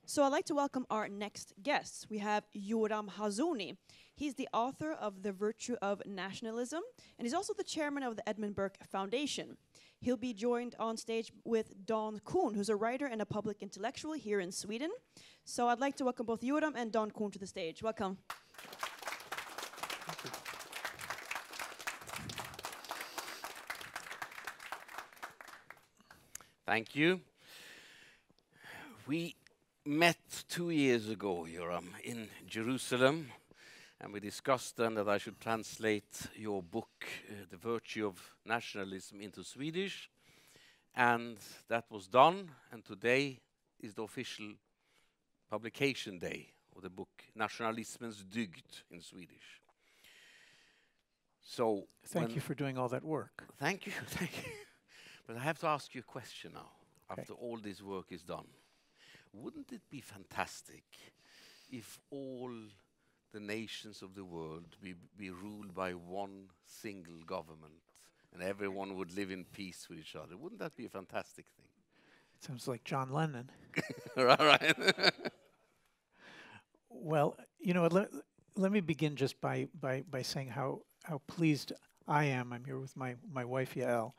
So I'd like to welcome our next guests. We have Yoram Hazony. He's the author of The Virtue of Nationalism, and he's also the chairman of the Edmund Burke Foundation. He'll be joined on stage with Dan Korn, who's a writer and a public intellectual here in Sweden. So I'd like to welcome both Yoram and Dan Korn to the stage. Welcome. Thank you. We met 2 years ago, Yoram, in Jerusalem, and we discussed then that I should translate your book, The Virtue of Nationalism, into Swedish, and that was done, and today is the official publication day of the book, Nationalismens dygd in Swedish. So thank you for doing all that work. Thank you, thank you. But I have to ask you a question now, after all this work is done. Wouldn't it be fantastic if all the nations of the world be ruled by one single government and everyone would live in peace with each other? Wouldn't that be a fantastic thing? It sounds like John Lennon. Right. Well, you know, let me begin just by saying how pleased I am. I'm here with my wife Yael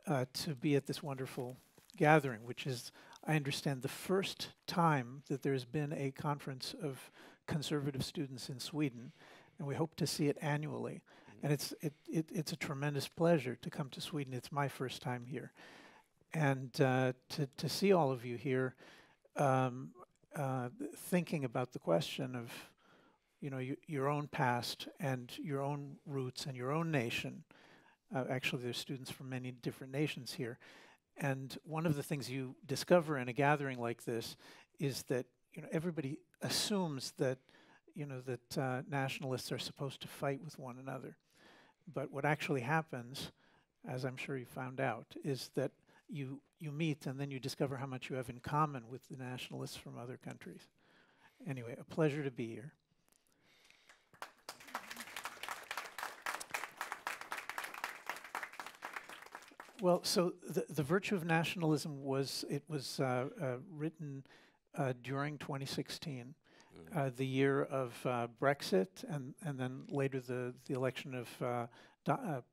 to be at this wonderful gathering, which is, I understand, the first time that there's been a conference of conservative students in Sweden, and we hope to see it annually. And it's a tremendous pleasure to come to Sweden. It's my first time here, and to see all of you here, thinking about the question of, you know, your own past and your own roots and your own nation. Actually, there's students from many different nations here. And one of the things you discover in a gathering like this is that, you know, everybody assumes that, you know, that nationalists are supposed to fight with one another. But what actually happens, as I'm sure you found out, is that you meet and then you discover how much you have in common with the nationalists from other countries. Anyway, a pleasure to be here. Well, so the Virtue of Nationalism was written during 2016, the year of Brexit, and then later the election of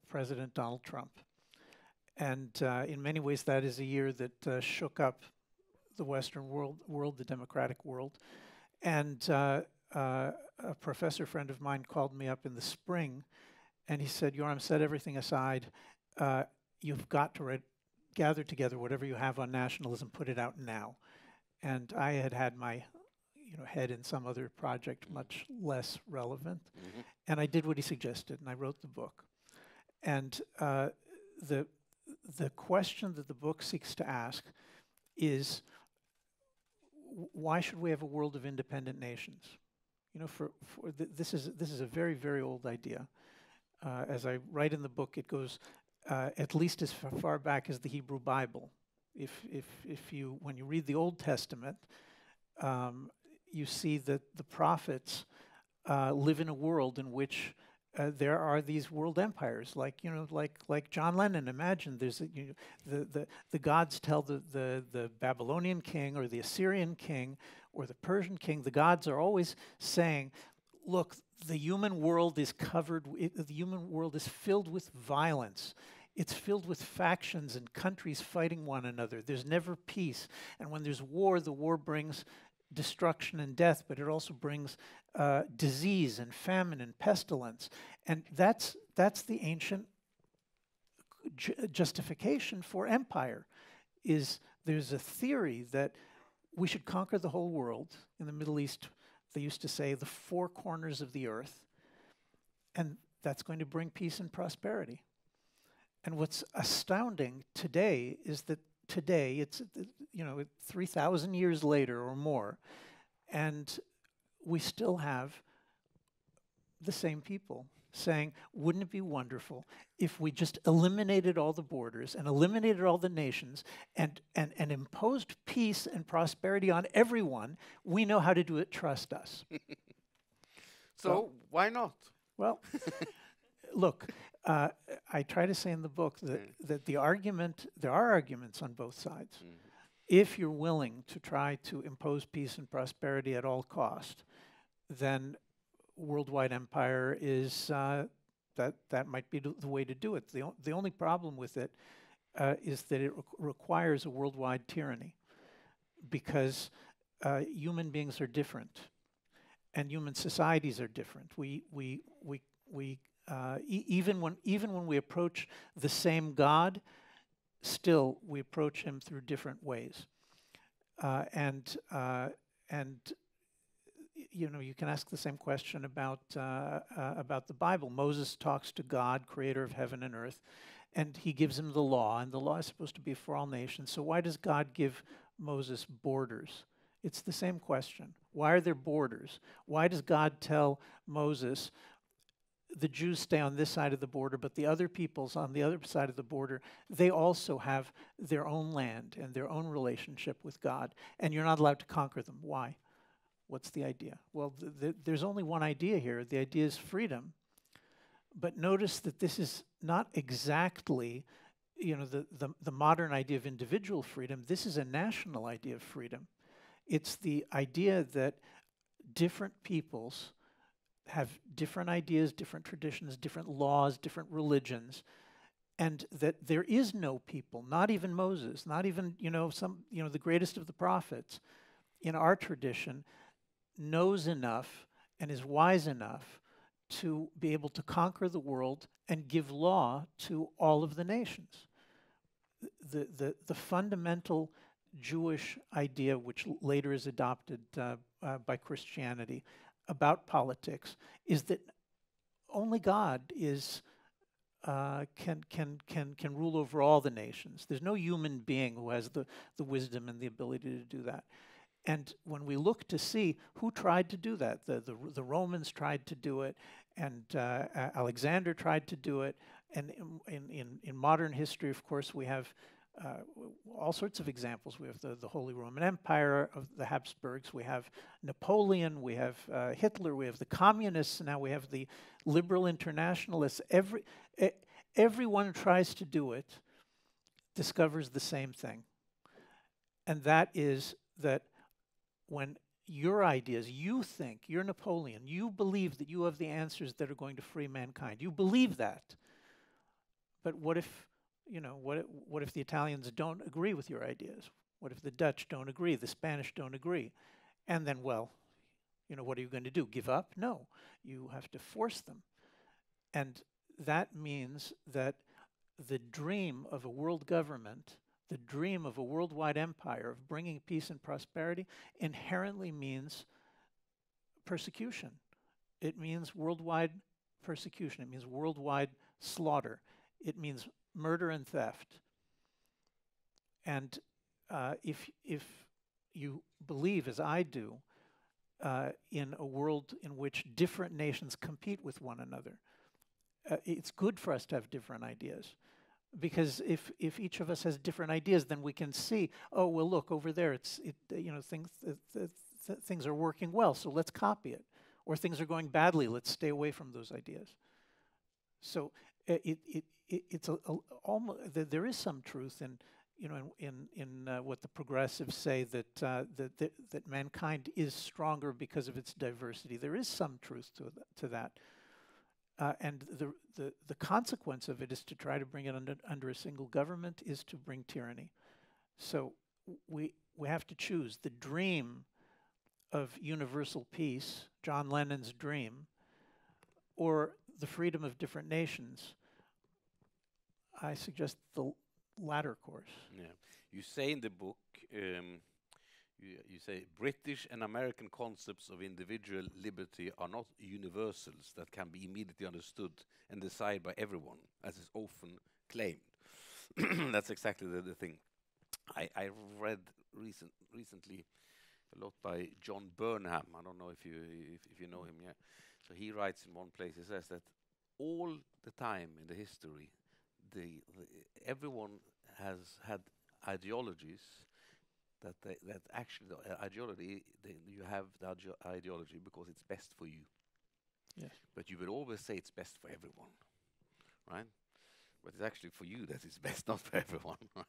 President Donald Trump. And in many ways, that is a year that shook up the Western world, the democratic world. And a professor friend of mine called me up in the spring, and he said, "Yoram, set everything aside. You've got to gather together whatever you have on nationalism, put it out now." And I had my, you know, head in some other project much less relevant, and I did what he suggested, and I wrote the book. And the question that the book seeks to ask is, why should we have a world of independent nations? You know, this is a very, very old idea. As I write in the book, it goes at least as far back as the Hebrew Bible. When you read the Old Testament, you see that the prophets live in a world in which there are these world empires, like John Lennon. Imagine there's the gods tell the Babylonian king or the Assyrian king or the Persian king. The gods are always saying, "Look, the human world is the human world is filled with violence. It's filled with factions and countries fighting one another. There's never peace. And when there's war, the war brings destruction and death, but it also brings disease and famine and pestilence." And that's the ancient justification for empire. There's a theory that we should conquer the whole world. In the Middle East, they used to say the four corners of the earth, and that's going to bring peace and prosperity. And what's astounding today is that today, it's, you know, 3,000 years later or more, and we still have the same people saying, wouldn't it be wonderful if we just eliminated all the borders and eliminated all the nations and imposed peace and prosperity on everyone? We know how to do it, trust us. So why not? Well, look, I try to say in the book that there are arguments on both sides. if you're willing to try to impose peace and prosperity at all cost, then worldwide empire is that might be the way to do it. The only problem with it is that it requires a worldwide tyranny, because human beings are different, and human societies are different. Even when we approach the same God, still we approach him through different ways, and you know, you can ask the same question about the Bible. Moses talks to God, creator of heaven and earth, and he gives him the law, and the law is supposed to be for all nations. So why does God give Moses borders? It's the same question. Why are there borders? Why does God tell Moses, the Jews stay on this side of the border, but the other peoples on the other side of the border, they also have their own land and their own relationship with God, and you're not allowed to conquer them? Why? What's the idea? Well, there's only one idea here. The idea is freedom. But notice that this is not exactly, you know, the modern idea of individual freedom. This is a national idea of freedom. It's the idea that different peoples have different ideas, different traditions, different laws, different religions, and that there is no people, not even Moses, not even, you know, the greatest of the prophets in our tradition knows enough and is wise enough to be able to conquer the world and give law to all of the nations. The fundamental Jewish idea, which later is adopted by Christianity, about politics, is that only God can rule over all the nations. There's no human being who has the wisdom and the ability to do that. And when we look to see who tried to do that, the Romans tried to do it, and Alexander tried to do it, and in modern history, of course, we have all sorts of examples. We have the Holy Roman Empire of the Habsburgs, we have Napoleon, we have Hitler, we have the communists, now we have the liberal internationalists. Everyone tries to do it, discovers the same thing, and that is that when your ideas, you think, you're Napoleon, you believe that you have the answers that are going to free mankind. You believe that. But what if, you know, what if the Italians don't agree with your ideas? What if the Dutch don't agree, the Spanish don't agree? And then, well, you know, what are you going to do? Give up? No. You have to force them. And that means that the dream of a world government, the dream of a worldwide empire, of bringing peace and prosperity, inherently means persecution. It means worldwide persecution. It means worldwide slaughter. It means murder and theft. And if you believe, as I do, in a world in which different nations compete with one another, it's good for us to have different ideas. Because if each of us has different ideas, then we can see, oh, well, look, over there, things are working well, so let's copy it. Or things are going badly, let's stay away from those ideas. So it's almost, there is some truth in, you know, in what the progressives say, that mankind is stronger because of its diversity. There is some truth to that. And the consequence of it is to try to bring it under a single government, is to bring tyranny. So we have to choose the dream of universal peace, John Lennon's dream, or the freedom of different nations. I suggest the latter course. Yeah. You say in the book, you say British and American concepts of individual liberty are not universals that can be immediately understood and decided by everyone, as is often claimed. That's exactly the thing. I read recently a lot by John Burnham. I don't know if you know him yet. So he writes in one place, he says that all the time in the history, everyone has had ideologies that actually the ideology, you have the ideology because it's best for you. Yes. But you will always say it's best for everyone, right? But it's actually for you that it's best, not for everyone. Right?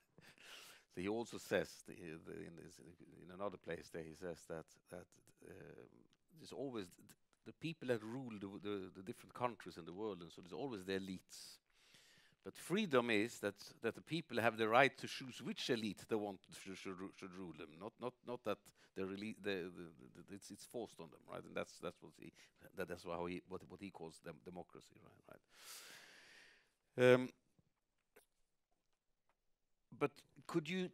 he also says in another place there he says that there's always the people that rule the different countries in the world, and so there's always the elites. But freedom is that the people have the right to choose which elite they want should rule them, not that it's forced on them, right? And that's what he calls democracy, right? But could you?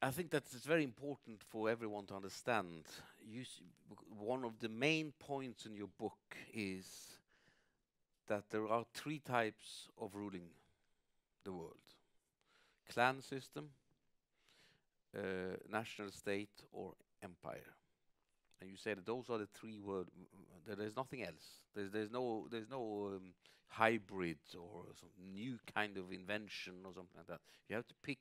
I think that it's very important for everyone to understand. One of the main points in your book is that there are three types of ruling the world: clan system, national state, or empire. And you say that those are the three words. There's nothing else. There's no hybrid or some new kind of invention or something like that. You have to pick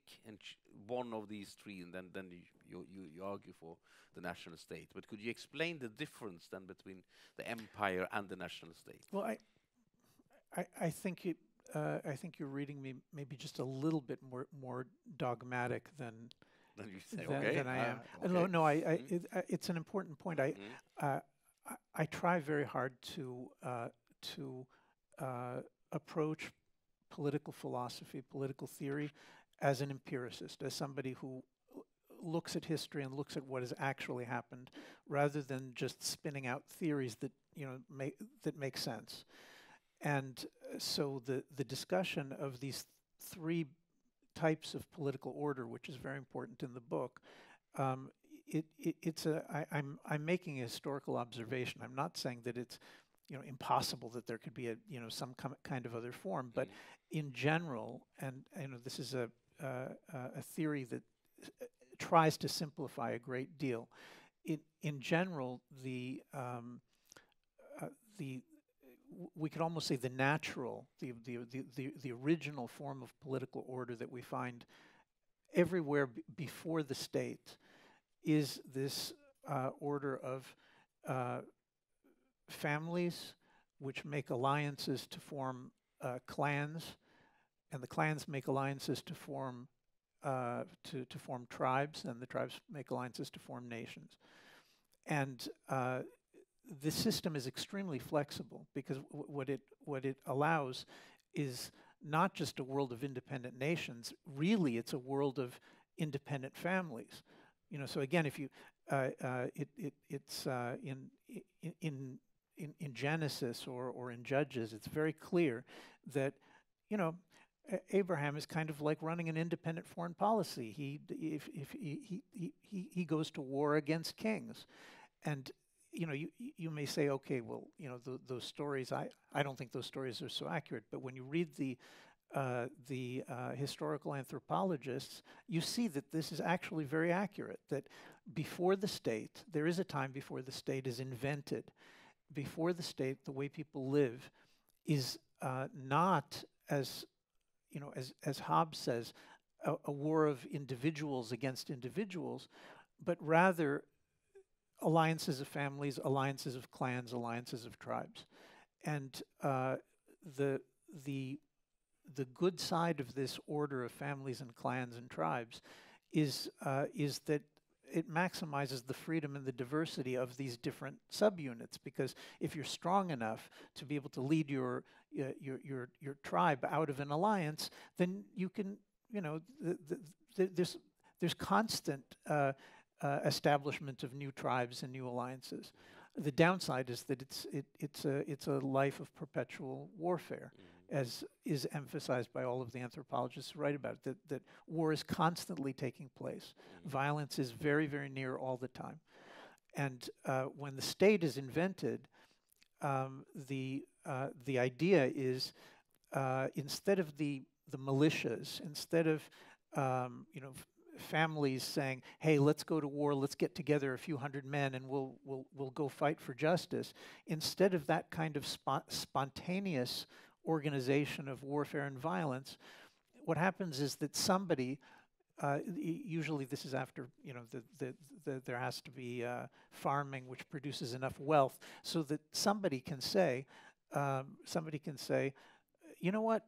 one of these three, and then you argue for the national state. But could you explain the difference then between the empire and the national state? Well, I think you're reading me maybe just a little bit more dogmatic than you say, than I am. Okay. No, it's an important point. I try very hard to approach political philosophy, political theory, as an empiricist, as somebody who looks at history and looks at what has actually happened, rather than just spinning out theories that make sense. And so the discussion of these three types of political order, which is very important in the book, I'm making a historical observation. I'm not saying that it's impossible that there could be some kind of other form, but in general, and this is a theory that tries to simplify a great deal. In general, we could almost say the natural, the original form of political order that we find everywhere before the state is this order of families which make alliances to form clans, and the clans make alliances to form tribes, and the tribes make alliances to form nations. And the system is extremely flexible because what it allows is not just a world of independent nations. Really, it's a world of independent families. So again, if you it's in Genesis or in Judges, it's very clear that Abraham is kind of like running an independent foreign policy. He goes to war against kings, and you may say, okay, well, those stories, I don't think those stories are so accurate. But when you read the historical anthropologists, you see that this is actually very accurate, that before the state, there is a time before the state is invented. Before the state, the way people live is not, as Hobbes says, a war of individuals against individuals, but rather alliances of families, alliances of clans, alliances of tribes. And the good side of this order of families and clans and tribes is that it maximizes the freedom and the diversity of these different subunits, because if you're strong enough to be able to lead your tribe out of an alliance, then you can, there's constant establishment of new tribes and new alliances. The downside is that it's a life of perpetual warfare, as is emphasized by all of the anthropologists who write about it, that war is constantly taking place. Violence is very, very near all the time. And when the state is invented, the idea is instead of the militias, instead of families saying, "Hey, let's go to war. Let's get together a few hundred men, and we'll go fight for justice." Instead of that kind of spontaneous organization of warfare and violence, what happens is that somebody, usually this is after there has to be farming which produces enough wealth, so that somebody can say, you know what?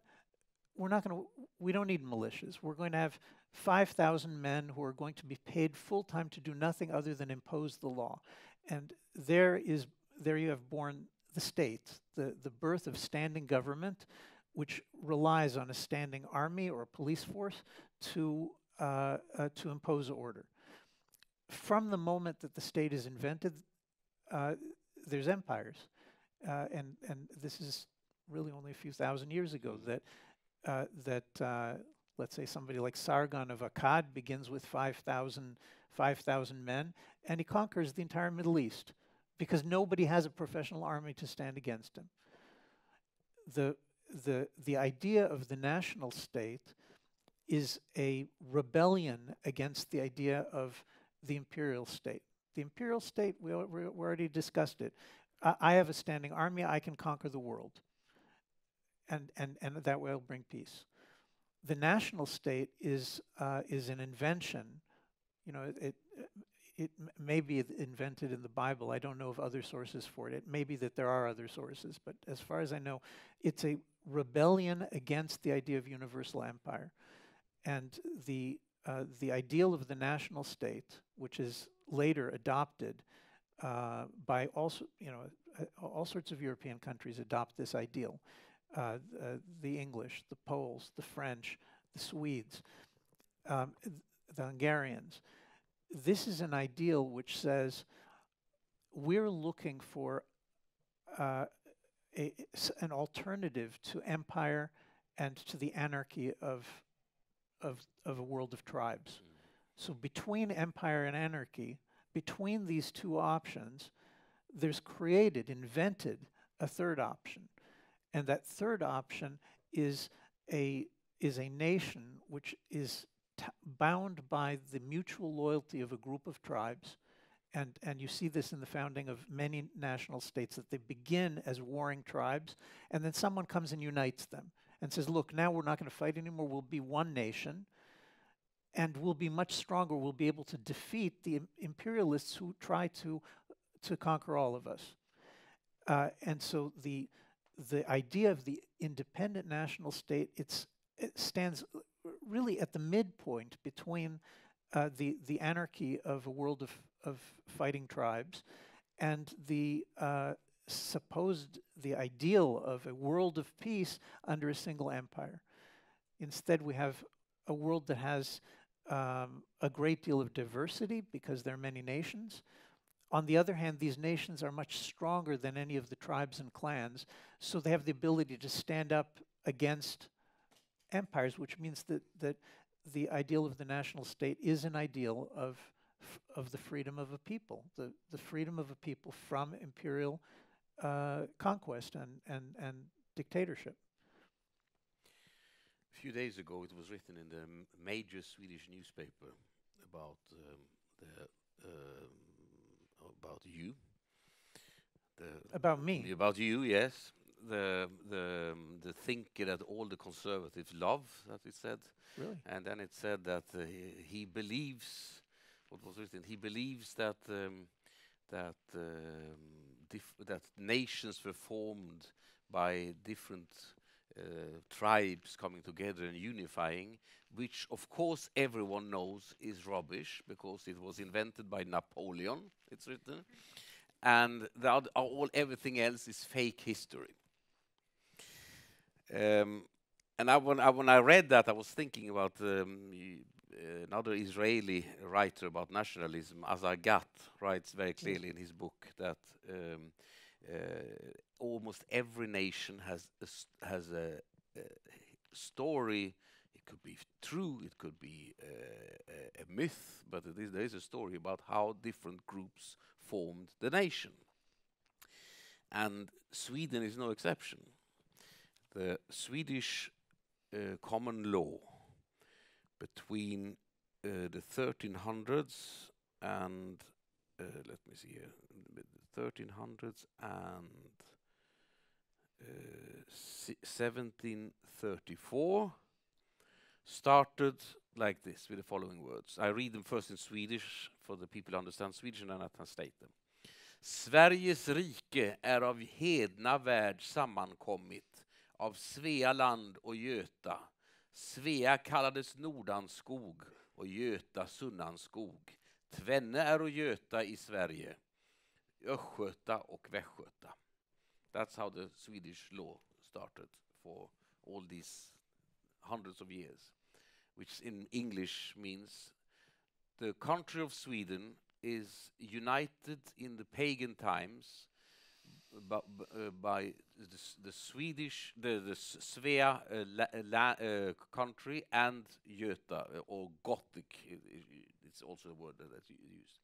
We don't need militias. We're going to have 5,000 men who are going to be paid full-time to do nothing other than impose the law. And there you have born the state, the birth of standing government, which relies on a standing army or a police force to impose order. From the moment that the state is invented, there's empires, and this is really only a few thousand years ago that let's say somebody like Sargon of Akkad begins with 5,000 men, and he conquers the entire Middle East because nobody has a professional army to stand against him. The idea of the national state is a rebellion against the idea of the imperial state. The imperial state, we already discussed it. I have a standing army, I can conquer the world. And that will bring peace. The national state is an invention. You know, it may be invented in the Bible. I don't know of other sources for it. It may be that there are other sources, but as far as I know, it's a rebellion against the idea of universal empire. And the ideal of the national state, which is later adopted by also, you know, all sorts of European countries adopt this ideal. The English, the Poles, the French, the Swedes, the Hungarians. This is an ideal which says we're looking for an alternative to empire and to the anarchy of a world of tribes. So between empire and anarchy, between these two options, there's invented a third option. And that third option is a nation which is bound by the mutual loyalty of a group of tribes. And you see this in the founding of many national states, that they begin as warring tribes, and then someone comes and unites them and says, look, now we're not going to fight anymore, we'll be one nation, and we'll be much stronger, we'll be able to defeat the imperialists who try to conquer all of us. And so the idea of the independent national state, it stands really at the midpoint between the anarchy of a world of fighting tribes and the ideal of a world of peace under a single empire. Instead, we have a world that has a great deal of diversity because there are many nations. On the other hand, these nations are much stronger than any of the tribes and clans, so they have the ability to stand up against empires, which means that the ideal of the national state is an ideal of the freedom of a people, the freedom of a people from imperial conquest and dictatorship. A few days ago, it was written in the major Swedish newspaper about about you. About me? About you, yes. The thinker that all the conservatives love, that it said. Really? And then it said that he believes, what was written, he believes that that nations were formed by different tribes coming together and unifying, which of course everyone knows is rubbish because it was invented by Napoleon, it's written, and everything else is fake history. And when I read that, I was thinking about another Israeli writer about nationalism, Azar Gat, writes very clearly in his book that almost every nation has a story. It could be true, it could be a myth, but there is a story about how different groups formed the nation. And Sweden is no exception. The Swedish common law between the 1300s and let me see here, the 1300s and 1734 started like this, with the following words. I read them first in Swedish for the people who understand Swedish, and then I translate them. Sveriges rike är av hedna värld sammankommit, av Svealand och Göta, Svea kallades Nordanskog och Göta Sunnanskog. Tvenne är och Göta i Sverige, Östgöta och Västgöta. That's how the Swedish law started for all these hundreds of years, which in English means the country of Sweden is united in the pagan times by the Swedish, the Svea country and Göta, or Gothic. It's also a word that's used.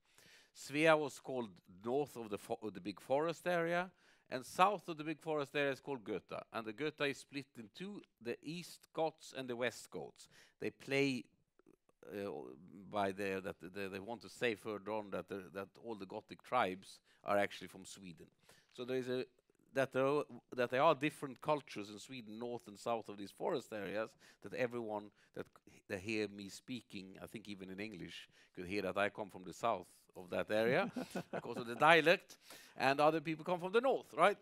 Svea was called north of the big forest area, and south of the big forest area is called Göta. And the Göta is split in two: the East Goths and the West Goths. They play by there that they want to say further on that all the Gothic tribes are actually from Sweden. So there is that there are different cultures in Sweden, north and south of these forest areas, that everyone that hear me speaking, I think even in English, could hear that I come from the south of that area because of the dialect, and other people come from the north, right?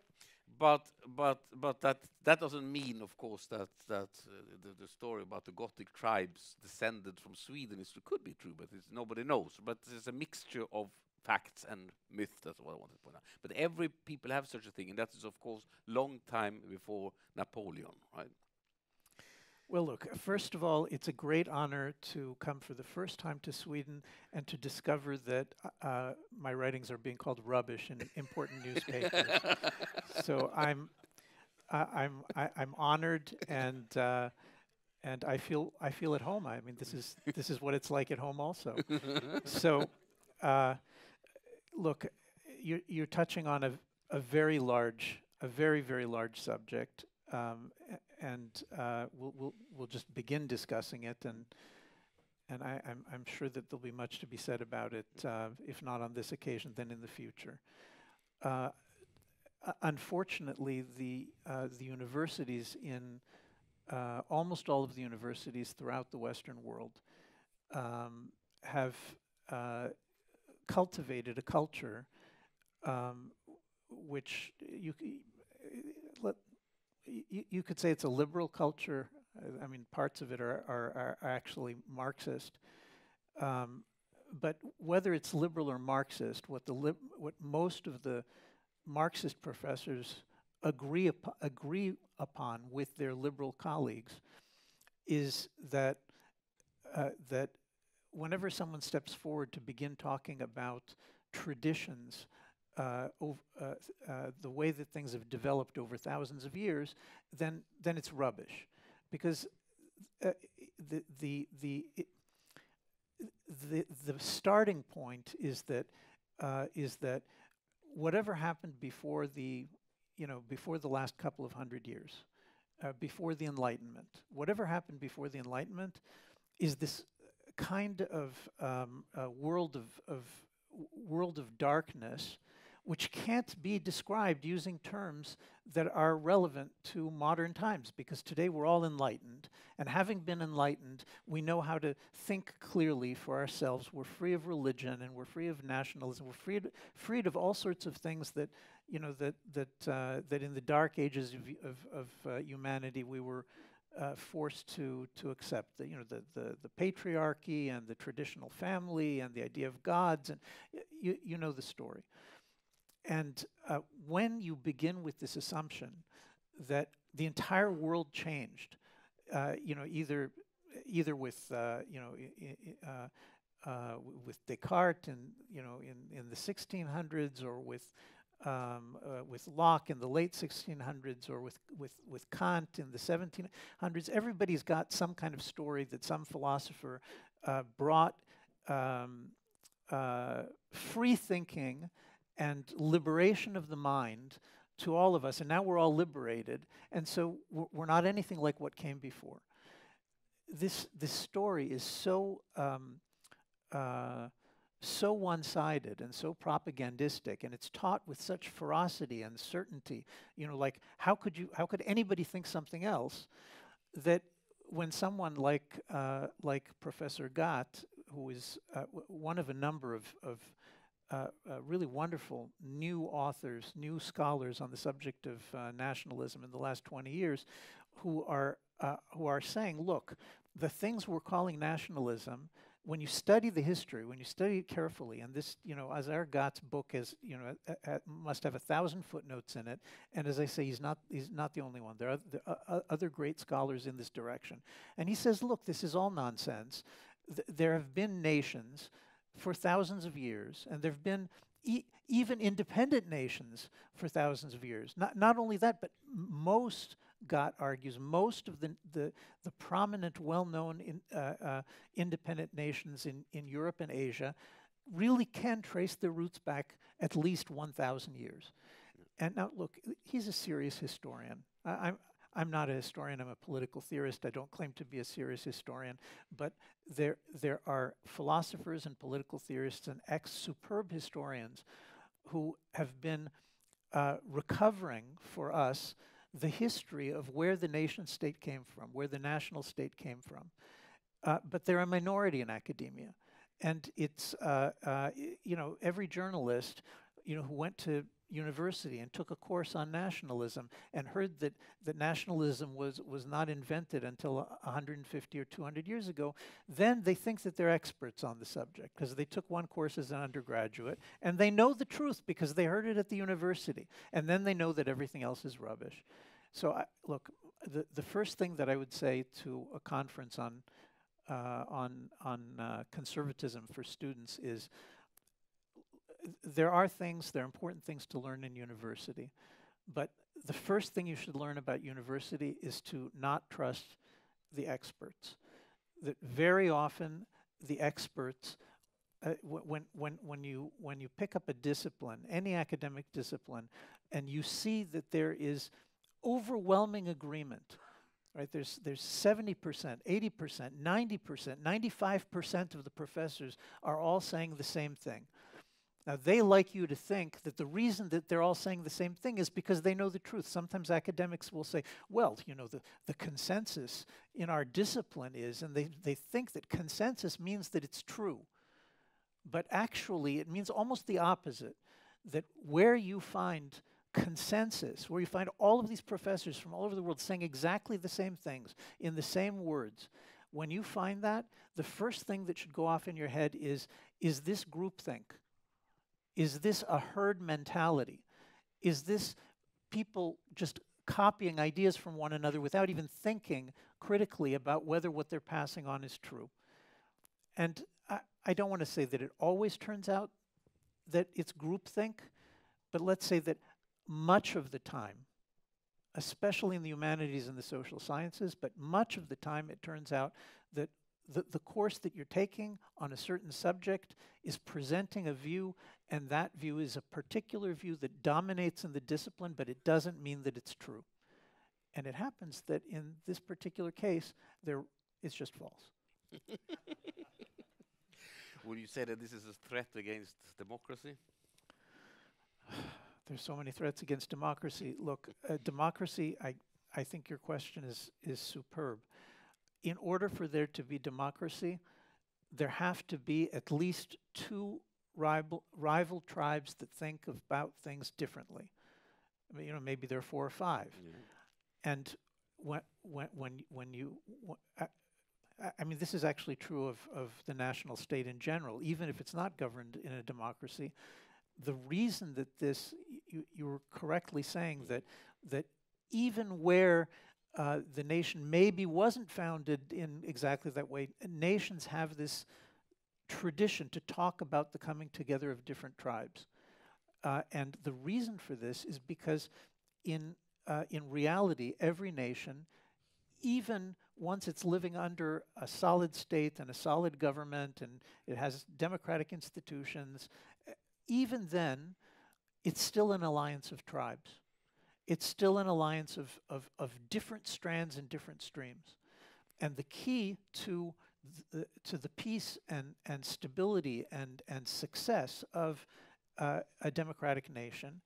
But that doesn't mean, of course, that the story about the Gothic tribes descended from Sweden could be true, but nobody knows. But it's a mixture of facts and myth. That's what I wanted to point out. But every people have such a thing, and that is, of course, long time before Napoleon, right? Well, look, first of all, it's a great honor to come for the first time to Sweden and to discover that my writings are being called rubbish in important newspapers. So I'm honored, and I feel at home. I mean, this is what it's like at home also. So, look, you're touching on a very very large subject. And we'll just begin discussing it, and I'm sure that there'll be much to be said about it, if not on this occasion, then in the future. Unfortunately, the universities in almost all of the universities throughout the Western world have cultivated a culture which you could say it's a liberal culture. I mean, parts of it are actually Marxist. But whether it's liberal or Marxist, what most of the Marxist professors agree upon with their liberal colleagues is that that whenever someone steps forward to begin talking about traditions, the way that things have developed over thousands of years, then it's rubbish, because the starting point is that whatever happened before the last couple of hundred years, before the Enlightenment, whatever happened before the Enlightenment is this kind of world of darkness, which can't be described using terms that are relevant to modern times, because today we're all enlightened, and having been enlightened, we know how to think clearly for ourselves. We're free of religion, and we're free of nationalism. We're freed of all sorts of things that that in the dark ages of humanity we were forced to accept. The patriarchy and the traditional family and the idea of gods, and you know the story. And when you begin with this assumption that the entire world changed, either with with Descartes in the 1600s, or with Locke in the late 1600s, or with Kant in the 1700s, everybody's got some kind of story that some philosopher brought free thinking and liberation of the mind to all of us, and now we're all liberated, and so we're not anything like what came before. This story is so one-sided and so propagandistic, and it's taught with such ferocity and certainty. Like how could anybody think something else? That when someone like Professor Gott, who is one of a number of really wonderful new authors, new scholars on the subject of nationalism in the last 20 years, who are saying, look, the things we're calling nationalism, when you study the history, when you study it carefully, and this, as Ergat's book is, must have 1,000 footnotes in it, and as I say, he's not the only one. There are other great scholars in this direction, and he says, look, this is all nonsense. There have been nations for thousands of years, and there have been even independent nations for thousands of years. Not only that, but most, Gott argues, most of the prominent, well-known independent nations in Europe and Asia really can trace their roots back at least 1,000 years. And now, look, he's a serious historian. I'm not a historian, I'm a political theorist. I don't claim to be a serious historian, but there are philosophers and political theorists and superb historians who have been recovering for us the history of where the nation state came from, where the national state came from. But they're a minority in academia. And it's, every journalist, who went to university and took a course on nationalism and heard that nationalism was not invented until 150 or 200 years ago, then they think that they're experts on the subject because they took one course as an undergraduate and they know the truth because they heard it at the university, and then they know that everything else is rubbish. So look, the first thing that I would say to a conference on conservatism for students is, there are important things to learn in university, but the first thing you should learn about university is to not trust the experts. That very often the experts, when you pick up a discipline, any academic discipline, and you see that there is overwhelming agreement, right? There's 70%, 80%, 90%, 95% of the professors are all saying the same thing. Now, they like you to think that the reason that they're all saying the same thing is because they know the truth. Sometimes academics will say, well, the consensus in our discipline is, and they think that consensus means that it's true. But actually, it means almost the opposite, that where you find consensus, where you find all of these professors from all over the world saying exactly the same things in the same words, when you find that, the first thing that should go off in your head is this groupthink? Is this a herd mentality? Is this people just copying ideas from one another without even thinking critically about whether what they're passing on is true? And I don't want to say that it always turns out that it's groupthink, but let's say that much of the time, especially in the humanities and the social sciences, but much of the time it turns out that the course that you're taking on a certain subject is presenting a view, and that view is a particular view that dominates in the discipline, but it doesn't mean that it's true. And it happens that in this particular case, it's just false. Would you say that this is a threat against democracy? There's so many threats against democracy. Look, democracy, I think your question is superb. In order for there to be democracy, there have to be at least two rival tribes that think about things differently. I mean, maybe there are 4 or 5. Yeah. And I mean, this is actually true of the national state in general, even if it's not governed in a democracy. The reason that you were correctly saying that even where the nation maybe wasn't founded in exactly that way, nations have this tradition to talk about the coming together of different tribes. And the reason for this is because in reality, every nation, even once it's living under a solid state and a solid government and it has democratic institutions, even then, it's still an alliance of tribes. It's still an alliance of different strands and different streams. And the key to the peace and stability and success of a democratic nation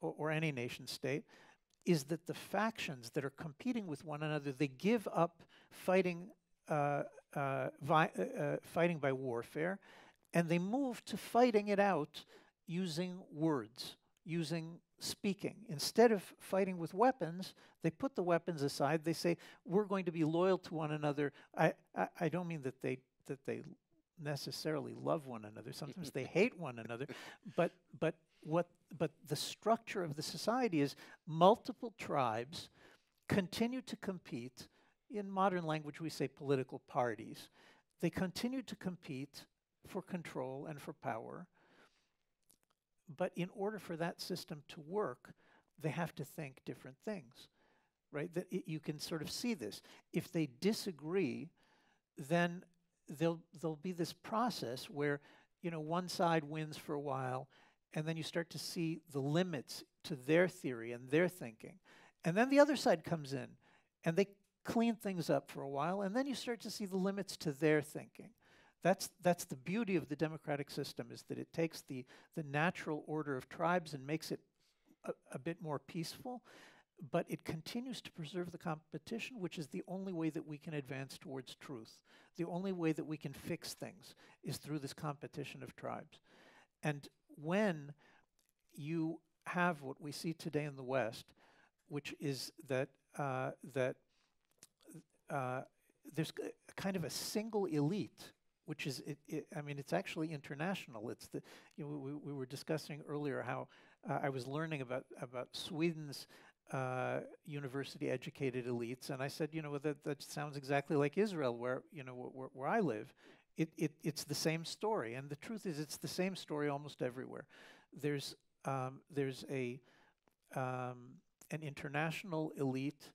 or any nation state is that the factions that are competing with one another, they give up fighting by warfare, and they move to fighting it out using words, using speaking. Instead of fighting with weapons, they put the weapons aside. They say, we're going to be loyal to one another. I don't mean that they necessarily love one another. Sometimes they hate one another. But the structure of the society is multiple tribes continue to compete. In modern language, we say political parties. They continue to compete for control and for power. But in order for that system to work, they have to think different things, right? You can sort of see this. If they disagree, then there'll be this process where, one side wins for a while, and then you start to see the limits to their theory and their thinking. And then the other side comes in, and they clean things up for a while, and then you start to see the limits to their thinking. That's the beauty of the democratic system, is that it takes the natural order of tribes and makes it a bit more peaceful, but it continues to preserve the competition, which is the only way that we can advance towards truth. The only way that we can fix things is through this competition of tribes. And when you have what we see today in the West, which is that there's kind of a single elite, which is, it's actually international. It's we were discussing earlier how I was learning about Sweden's university-educated elites, and I said, that sounds exactly like Israel, where where I live. It's the same story, and the truth is, it's the same story almost everywhere. There's an international elite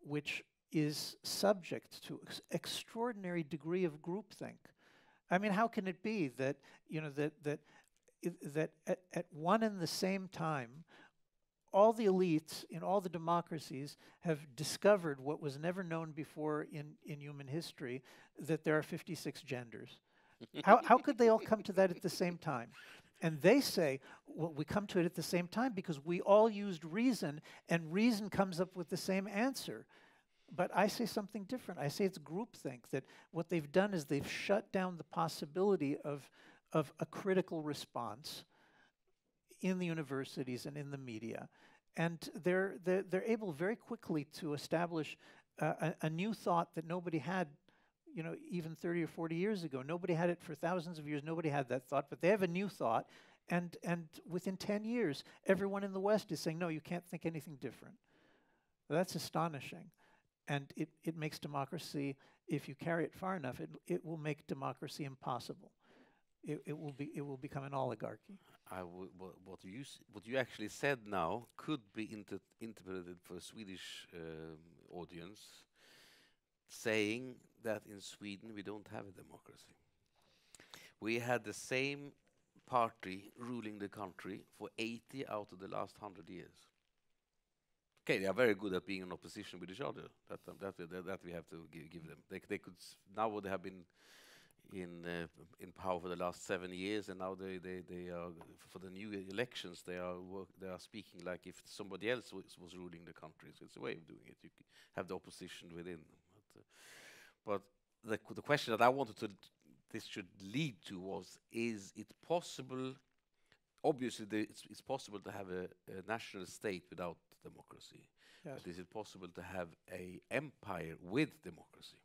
which is subject to extraordinary degree of groupthink. I mean, how can it be that that at one and the same time, all the elites in all the democracies have discovered what was never known before in human history, that there are 56 genders? How could they all come to that at the same time? And they say, well, we come to it at the same time because we all used reason, and reason comes up with the same answer. But I say something different. I say it's groupthink, that what they've done is they've shut down the possibility of a critical response in the universities and in the media. And they're able very quickly to establish a new thought that nobody had, even 30 or 40 years ago. Nobody had it for thousands of years. Nobody had that thought, but they have a new thought. And within 10 years, everyone in the West is saying, no, you can't think anything different. Well, that's astonishing. And it makes democracy, if you carry it far enough, it will make democracy impossible. It will become an oligarchy. What you actually said now could be interpreted for a Swedish audience, saying that in Sweden we don't have a democracy. We had the same party ruling the country for 80 out of the last 100 years. Okay, they are very good at being in opposition with each other. That we have to give them. They could now they have been in power for the last 7 years, and now they are for the new elections. They are speaking like if somebody else was ruling the country. So it's a way of doing it. You have the opposition within. But the question that I wanted this should lead to was: is it possible? Obviously, it's possible to have a national state without democracy. Yes. But is it possible to have an empire with democracy?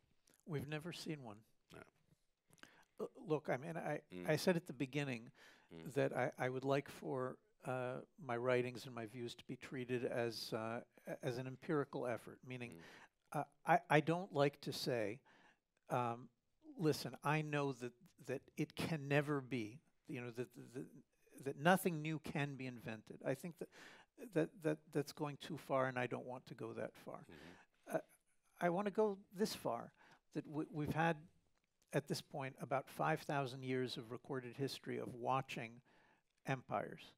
We've never seen one. No. Look, I said at the beginning that I would like for my writings and my views to be treated as an empirical effort, meaning I don't like to say, listen, I know that it can never be, that nothing new can be invented. I think that's going too far, and I don't want to go that far. I want to go this far, that we've had, at this point, about 5,000 years of recorded history of watching empires.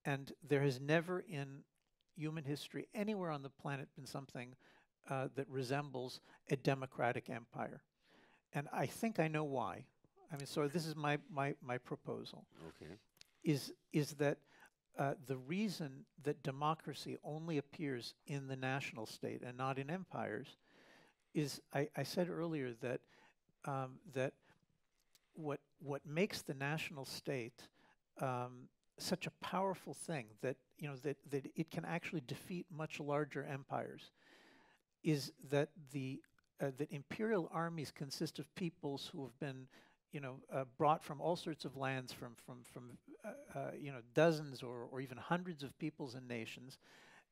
And there has never in human history anywhere on the planet been something that resembles a democratic empire. And I think I know why. So this is my proposal. Okay. Is that the reason that democracy only appears in the national state and not in empires is, I said earlier that that what makes the national state such a powerful thing that that it can actually defeat much larger empires is that that imperial armies consist of peoples who have been brought from all sorts of lands, from dozens or even hundreds of peoples and nations,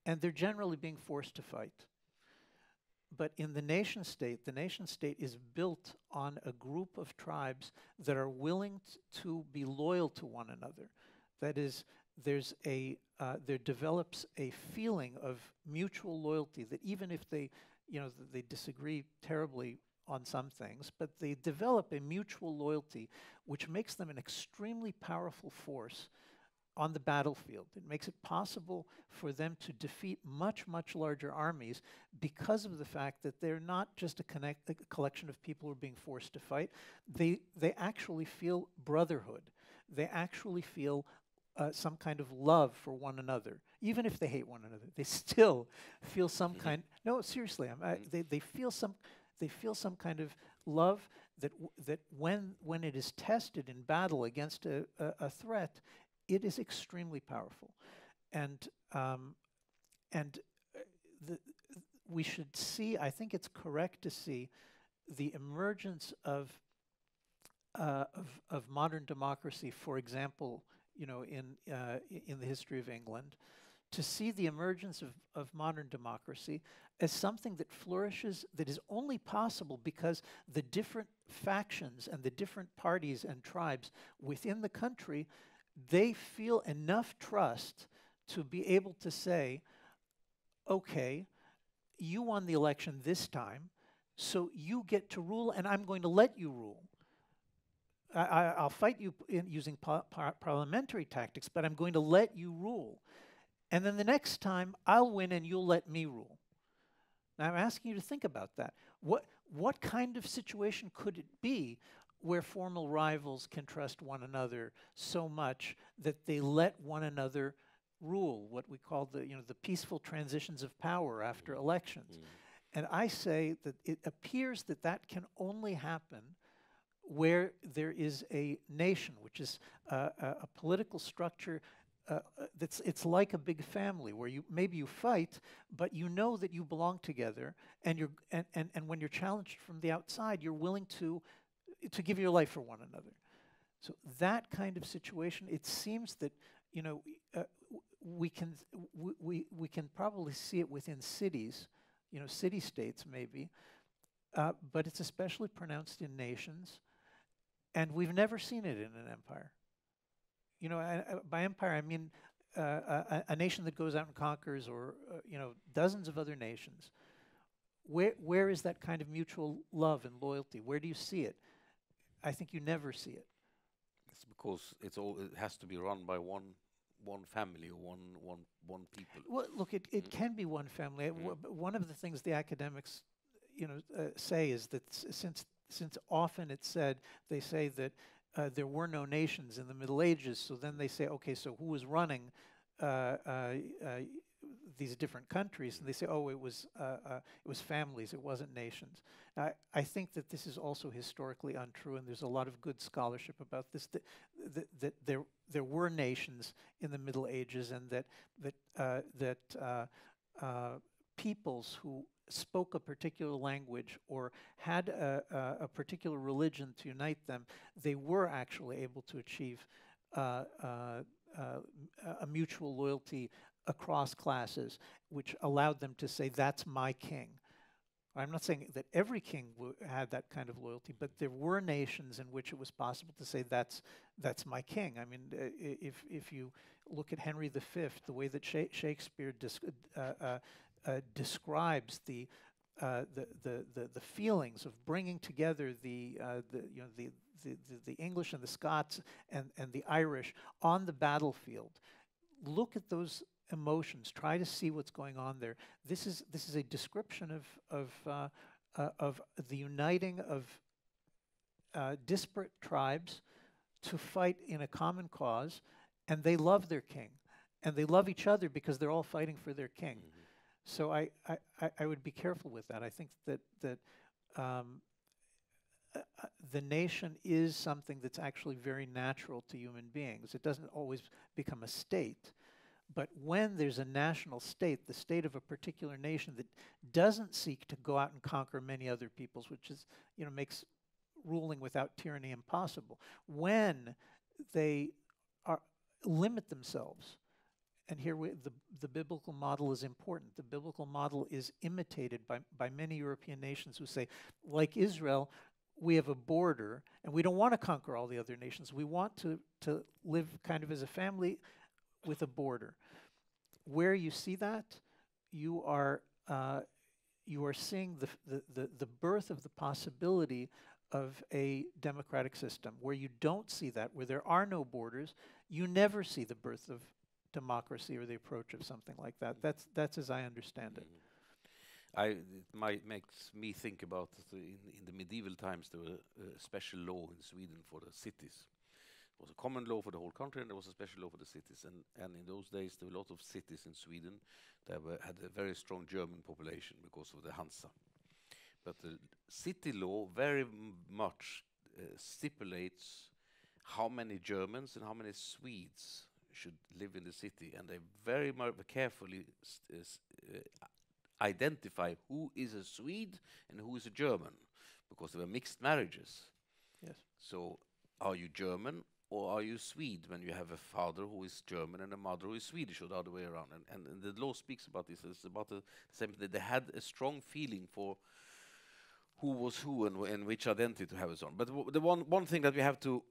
and they're generally being forced to fight. But in the nation state is built on a group of tribes that are willing to be loyal to one another. That is, there develops a feeling of mutual loyalty that even if they disagree terribly on some things, but they develop a mutual loyalty which makes them an extremely powerful force on the battlefield. It makes it possible for them to defeat much, much larger armies because of the fact that they're not just a collection of people who are being forced to fight. They actually feel brotherhood. They actually feel some kind of love for one another. Even if they hate one another, they still feel some kind. No, seriously, they feel some kind of love that when it is tested in battle against a threat, it is extremely powerful, and we should see. I think it's correct to see the emergence of modern democracy, for example, in the history of England, to see the emergence of modern democracy as something that flourishes, that is only possible because the different factions and the different parties and tribes within the country, they feel enough trust to be able to say, okay, you won the election this time, so you get to rule and I'm going to let you rule. I'll fight you using parliamentary tactics, but I'm going to let you rule. And then the next time I'll win and you'll let me rule. Now I'm asking you to think about that. What kind of situation could it be where formal rivals can trust one another so much that they let one another rule, what we call the peaceful transitions of power after elections? And I say that it appears that that can only happen where there is a nation, which is a political structure it's like a big family where maybe you fight, but you know that you belong together, and when you're challenged from the outside, you're willing to give your life for one another. So that kind of situation, it seems that we can probably see it within cities, city-states maybe, but it's especially pronounced in nations, and we've never seen it in an empire. By empire I mean a nation that goes out and conquers, or dozens of other nations. Where is that kind of mutual love and loyalty? Where do you see it? I think you never see it. It's because it has to be run by one family or one people. Well, look, it can be one family. One of the things the academics say is that since often it's said, they say that there were no nations in the Middle Ages, so then they say, okay, so who was running these different countries? And they say, oh, it was families, it wasn't nations. I think that this is also historically untrue, and there's a lot of good scholarship about this, that there were nations in the Middle Ages, and that peoples who spoke a particular language or had a particular religion to unite them, they were actually able to achieve a mutual loyalty across classes, which allowed them to say, that's my king. I'm not saying that every king had that kind of loyalty, but there were nations in which it was possible to say, that's my king. I mean, if you look at Henry V, the way that Shakespeare describes the feelings of bringing together the English and the Scots and the Irish on the battlefield. Look at those emotions. Try to see what's going on there. This is a description of the uniting of disparate tribes to fight in a common cause, and they love their king, and they love each other because they're all fighting for their king. Mm-hmm. So I would be careful with that. I think that the nation is something that's actually very natural to human beings. It doesn't always become a state. But when there's a national state, the state of a particular nation that doesn't seek to go out and conquer many other peoples, which is, makes ruling without tyranny impossible, when they limit themselves, and here the biblical model is important. The biblical model is imitated by many European nations who say, like Israel, we have a border, and we don't want to conquer all the other nations. We want to live kind of as a family with a border. Where you see that, you are seeing the birth of the possibility of a democratic system. Where you don't see that, where there are no borders, you never see the birth of democracy or the approach of something like that. That's as I understand it. It makes me think about in the medieval times there was a special law in Sweden for the cities. It was a common law for the whole country, and there was a special law for the cities. And in those days, there were a lot of cities in Sweden that had a very strong German population because of the Hansa. But the city law very much stipulates how many Germans and how many Swedes should live in the city, and they very carefully identify who is a Swede and who is a German, because there were mixed marriages. Yes. So, are you German or are you Swede when you have a father who is German and a mother who is Swedish, or the other way around? And the law speaks about this. It's about the same thing. They had a strong feeling for who was who and which identity to have and so on. But the one thing that we have to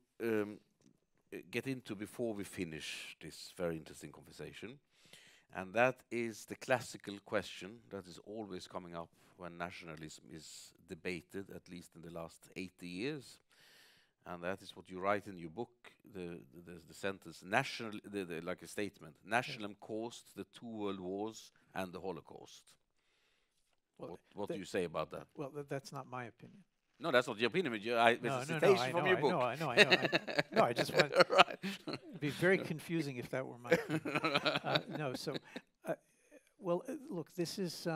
get into before we finish this very interesting conversation, and that is the classical question that is always coming up when nationalism is debated, at least in the last 80 years. And that is what you write in your book, the sentence, like a statement, nationalism caused the 2 world wars and the Holocaust. Well, what do you say about that? Well, that's not my opinion. No, that's not your opinion. It's a citation from your book. I know. No, I just want right. It'd be very confusing if that were my opinion. Look, this is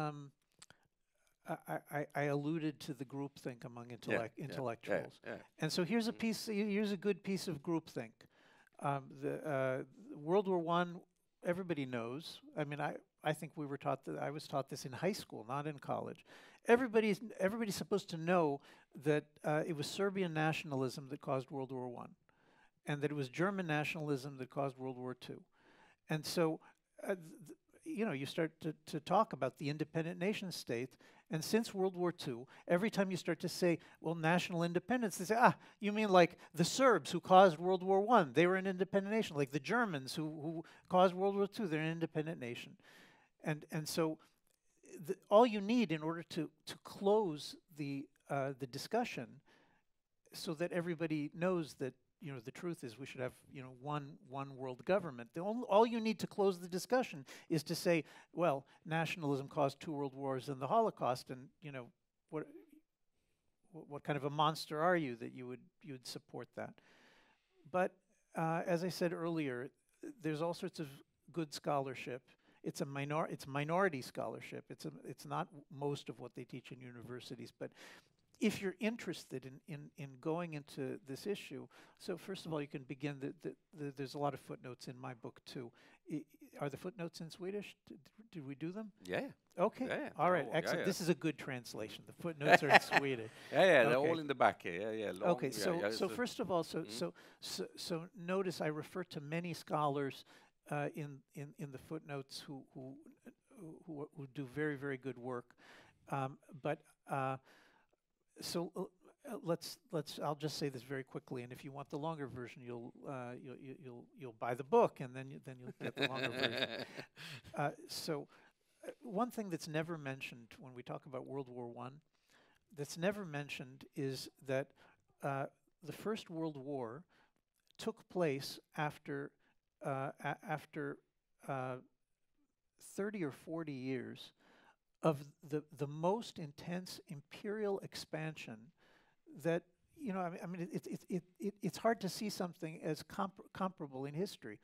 I alluded to the groupthink among intellectuals. Yeah. And so here's a good piece of groupthink. The World War I, everybody knows. I mean, I think we were taught that. I was taught this in high school, not in college. Everybody's supposed to know that it was Serbian nationalism that caused World War I, and that it was German nationalism that caused World War II. And so, you start to talk about the independent nation state. And since World War II, every time you start to say, well, national independence, they say, you mean like the Serbs who caused World War I, they were an independent nation. Like the Germans who caused World War II, they're an independent nation. And so all you need in order to close the discussion, so that everybody knows that the truth is we should have one world government. All you need to close the discussion is to say, well, nationalism caused 2 world wars and the Holocaust, and what kind of a monster are you that you would support that? But as I said earlier, there's all sorts of good scholarship. It's minority scholarship. It's not most of what they teach in universities, but if you're interested in going into this issue, so first of all, you can begin. There's a lot of footnotes in my book too. Are the footnotes in Swedish? Did we do them? Yeah. Okay. Yeah. All right. Excellent. Yeah. This is a good translation. The footnotes are in Swedish. Yeah. They're all in the back here. Yeah. Long, okay. So first of all, so notice I refer to many scholars in the footnotes who do very, very good work, I'll just say this very quickly, and if you want the longer version, you'll buy the book, and then you'll get the longer version. One thing that's never mentioned when we talk about World War I, that's never mentioned is that the First World War took place after 30 or 40 years of the most intense imperial expansion that, it's hard to see something as comparable in history.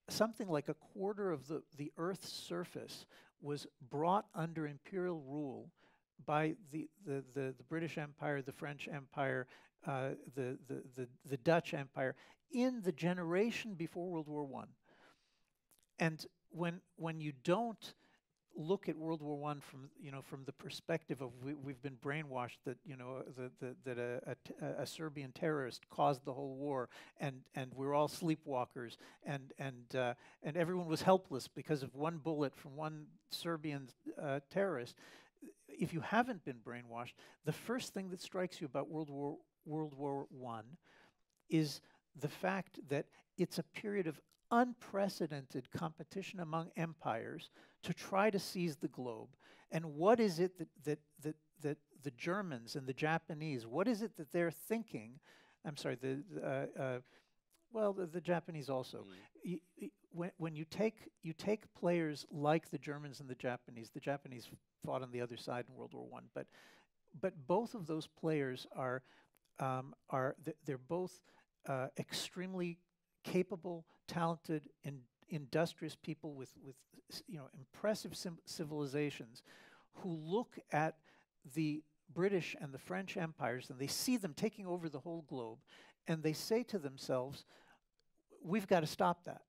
Something like a quarter of the Earth's surface was brought under imperial rule by the British Empire, the French Empire, the Dutch Empire in the generation before World War I. And when you don't look at World War I from the perspective of we've been brainwashed that that a Serbian terrorist caused the whole war, and we're all sleepwalkers, and everyone was helpless because of one bullet from one Serbian terrorist. If you haven't been brainwashed, the first thing that strikes you about World War I is the fact that it's a period of unprecedented competition among empires to try to seize the globe. And what is it that the Germans and the Japanese, what is it that they're thinking? I'm sorry, the Japanese also. When you take players like the Germans and the Japanese fought on the other side in World War I, but both of those players they're both extremely capable, talented, and industrious people with impressive civilizations, who look at the British and the French empires and they see them taking over the whole globe, and they say to themselves, we've got to stop that.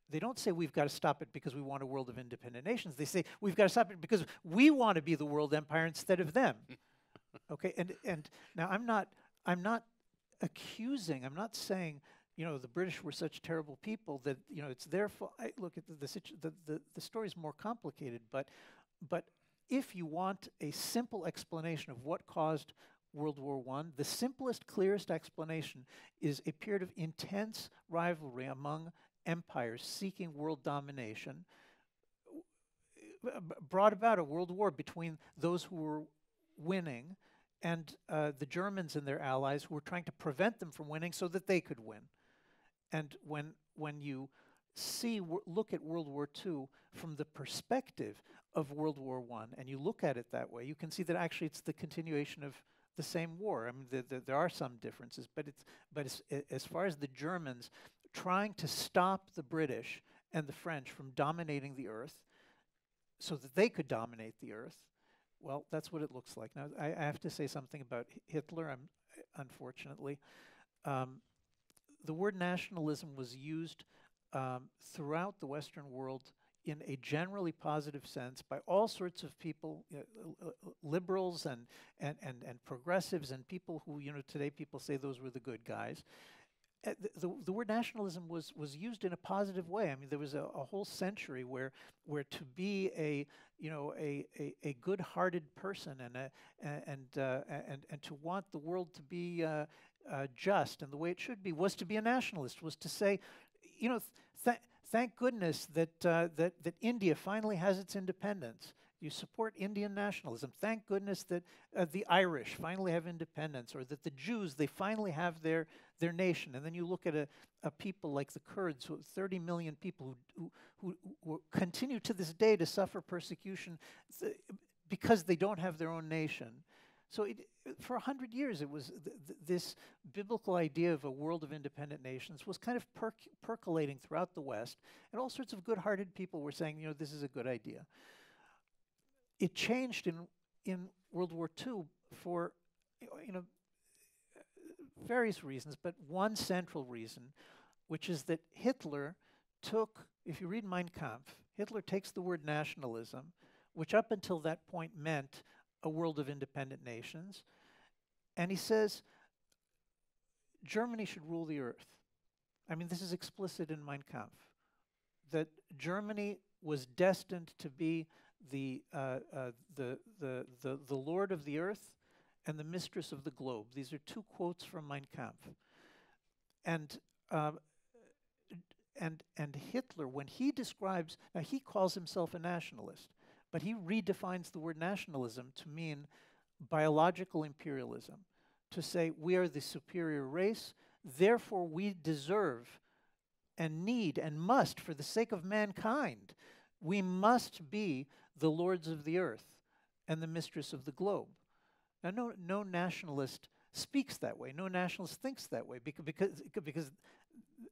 They don't say we've got to stop it because we want a world of independent nations. They say we've got to stop it because we want to be the world empire instead of them. Okay, and now I'm not accusing. I'm not saying the British were such terrible people that it's their fault. Look at the story is more complicated, but if you want a simple explanation of what caused World War I, the simplest, clearest explanation is a period of intense rivalry among empires seeking world domination, brought about a world war between those who were winning and the Germans and their allies who were trying to prevent them from winning so that they could win. And when you look at World War II from the perspective of World War I, and you look at it that way, you can see that actually it's the continuation of the same war. I mean, there are some differences, but as far as the Germans trying to stop the British and the French from dominating the earth so that they could dominate the earth, well, that's what it looks like. Now, I have to say something about Hitler, unfortunately. The word nationalism was used throughout the Western world in a generally positive sense by all sorts of people, liberals and progressives and people who, today people say those were the good guys. The word nationalism was used in a positive way. I mean, there was a whole century where to be a good-hearted person and to want the world to be just and the way it should be was to be a nationalist, was to say, thank goodness that India finally has its independence. You support Indian nationalism. Thank goodness that the Irish finally have independence, or that the Jews, they finally have their nation. And then you look at a people like the Kurds, 30 million people who continue to this day to suffer persecution because they don't have their own nation. So for 100 years, it was this biblical idea of a world of independent nations was kind of percolating throughout the West, and all sorts of good-hearted people were saying, this is a good idea. It changed in World War II for various reasons, but one central reason, which is that Hitler took, if you read Mein Kampf, Hitler takes the word nationalism, which up until that point meant a world of independent nations, and he says Germany should rule the earth. I mean, this is explicit in Mein Kampf, that Germany was destined to be the lord of the earth and the mistress of the globe. These are two quotes from Mein Kampf. And Hitler, when he describes, now he calls himself a nationalist, but he redefines the word nationalism to mean biological imperialism, to say we are the superior race, therefore we deserve and need and must, for the sake of mankind, we must be the lords of the earth and the mistress of the globe. Now, no nationalist speaks that way. No nationalist thinks that way because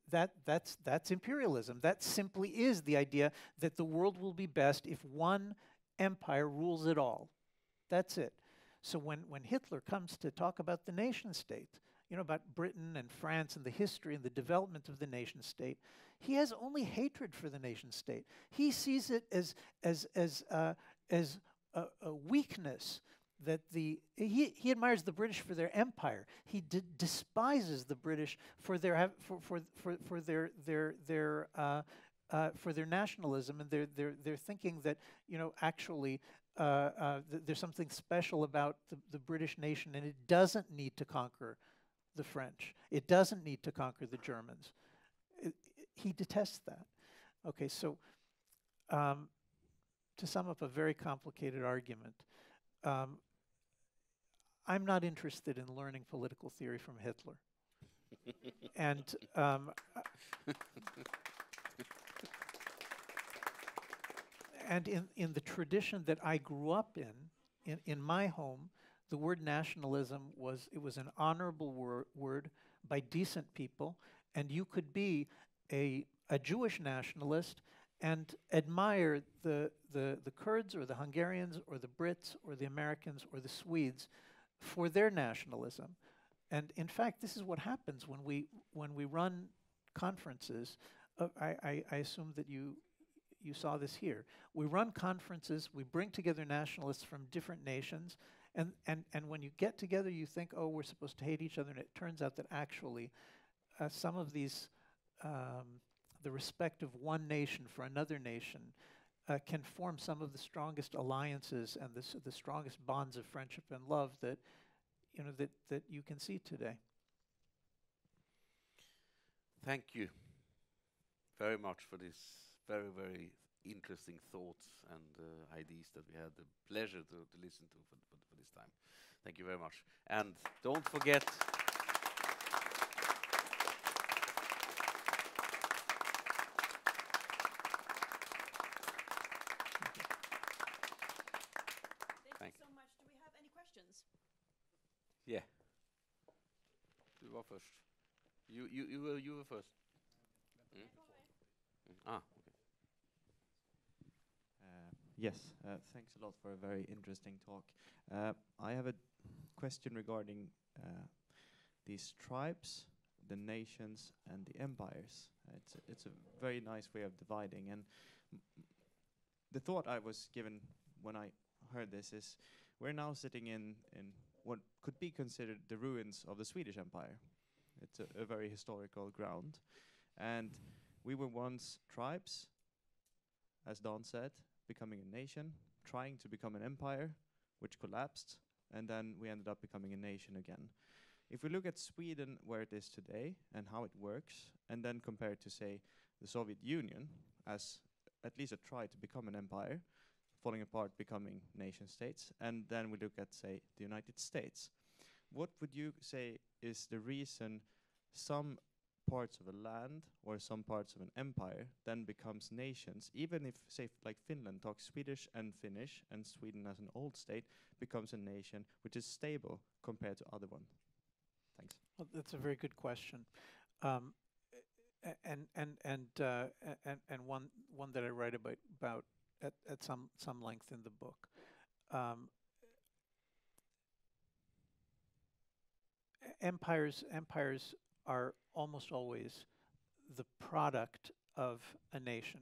that's imperialism. That simply is the idea that the world will be best if one empire rules it all. That's it. So when Hitler comes to talk about the nation state, you know, about Britain and France and the history and the development of the nation state, he has only hatred for the nation state. He sees it as a weakness that he admires the British for their empire. He despises the British for their for their nationalism and their thinking that, you know, actually there's something special about the British nation, and it doesn't need to conquer the French. It doesn't need to conquer the Germans. He detests that. Okay, so to sum up a very complicated argument, I'm not interested in learning political theory from Hitler. And and in the tradition that I grew up in my home, the word nationalism was an honorable word by decent people, and you could be a Jewish nationalist and admire the Kurds or the Hungarians or the Brits or the Americans or the Swedes for their nationalism. And in fact, this is what happens when we run conferences. I assume that you saw this here. We run conferences, we bring together nationalists from different nations, and when you get together, you think, oh, we're supposed to hate each other, and it turns out that actually some of these, the respect of one nation for another nation can form some of the strongest alliances and the strongest bonds of friendship and love that, you know, that you can see today. Thank you very much for this very, very interesting thoughts and ideas that we had the pleasure to listen to for this time. Thank you very much. And don't forget, Thank you so much. Do we have any questions? yeah. Du var först. You were first. Mm? Ah, okay. Yes, thanks a lot for a very interesting talk. I have a question regarding these tribes, the nations, and the empires. It's a very nice way of dividing. And the thought I was given when I heard this is, we're now sitting in what could be considered the ruins of the Swedish Empire. It's a very historical ground. And we were once tribes, as Don said, becoming a nation, trying to become an empire, which collapsed, and then we ended up becoming a nation again. If we look at Sweden, where it is today, and how it works, and then compare it to, say, the Soviet Union, as at least a try to become an empire, falling apart, becoming nation states, and then we look at, say, the United States. What would you say is the reason some parts of a land or some parts of an empire then becomes nations, even if, say, like Finland talks Swedish and Finnish, and Sweden as an old state becomes a nation which is stable compared to other one? Thanks. Well, that's a very good question, and one that I write about at some length in the book. Empires are almost always the product of a nation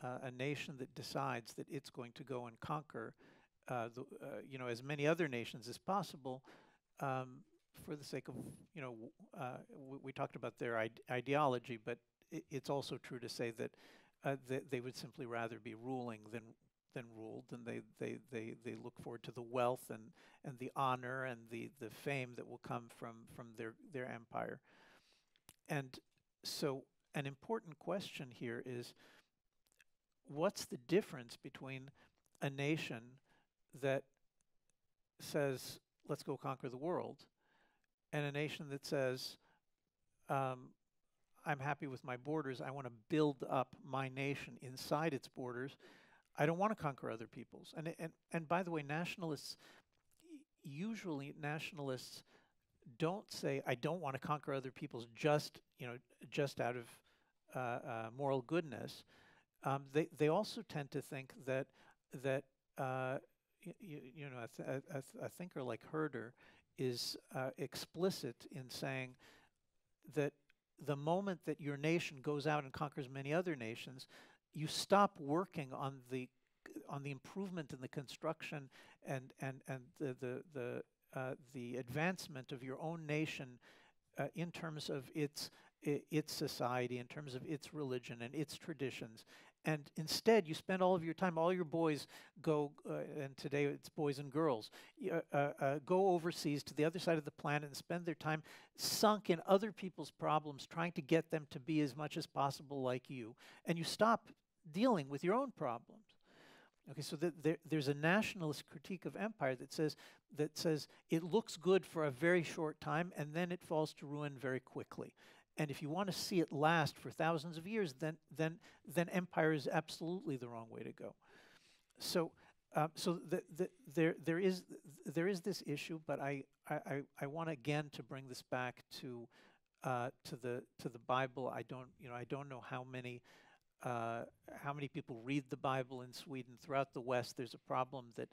that decides that it's going to go and conquer, you know, as many other nations as possible, for the sake of, you know, we talked about their ideology, but it's also true to say that they would simply rather be ruling than ruled, and they look forward to the wealth and the honor and the fame that will come from their empire. And so an important question here is, what's the difference between a nation that says, let's go conquer the world, and a nation that says, I'm happy with my borders, I want to build up my nation inside its borders, I don't want to conquer other peoples. And by the way, usually nationalists don't say, I don't want to conquer other peoples just out of moral goodness. They also tend to think that you know, a thinker like Herder is explicit in saying that the moment that your nation goes out and conquers many other nations, you stop working on the improvement and the construction and the advancement of your own nation in terms of its society, in terms of its religion and its traditions. And instead, you spend all of your time, all your boys go, and today it's boys and girls, go overseas to the other side of the planet and spend their time sunk in other people's problems, trying to get them to be as much as possible like you. And you stop dealing with your own problems. Okay, so there's a nationalist critique of empire that says it looks good for a very short time and then it falls to ruin very quickly. And if you want to see it last for thousands of years, then empire is absolutely the wrong way to go. So there is this issue, but I want again to bring this back to the Bible. I don't know how many people read the Bible in Sweden. Throughout the West, there's a problem that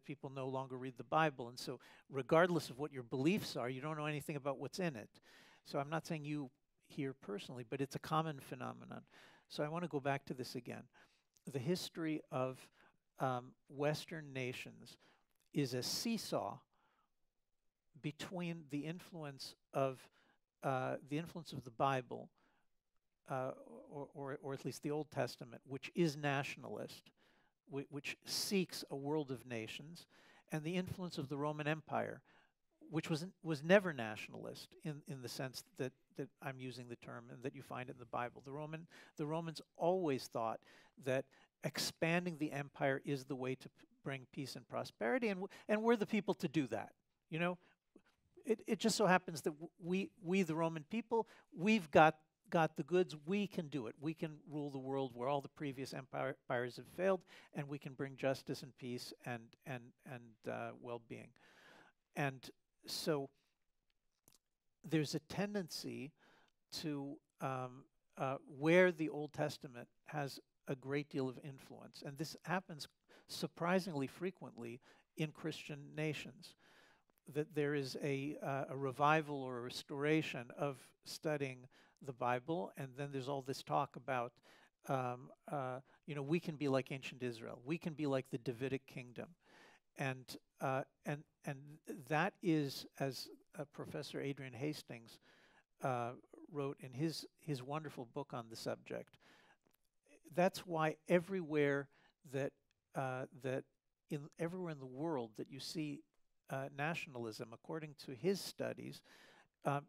people no longer read the Bible, and so regardless of what your beliefs are, you don't know anything about what's in it. So I'm not saying you here personally, but it's a common phenomenon. So I want to go back to this again. The history of Western nations is a seesaw between the influence of the Bible, or at least the Old Testament, which is nationalist, which seeks a world of nations, and the influence of the Roman Empire, which was never nationalist in the sense that I'm using the term and that you find in the Bible. The Romans always thought that expanding the empire is the way to bring peace and prosperity, and we're the people to do that. You know, it just so happens that we the Roman people, we've got the goods. We can do it. We can rule the world where all the previous empires have failed, and we can bring justice and peace and well-being. And so there's a tendency to where the Old Testament has a great deal of influence, and this happens surprisingly frequently in Christian nations, that there is a revival or a restoration of studying the Bible, and then there's all this talk about, we can be like ancient Israel, we can be like the Davidic kingdom, and that is, as Professor Adrian Hastings wrote in his wonderful book on the subject. That's why everywhere everywhere in the world that you see nationalism, according to his studies,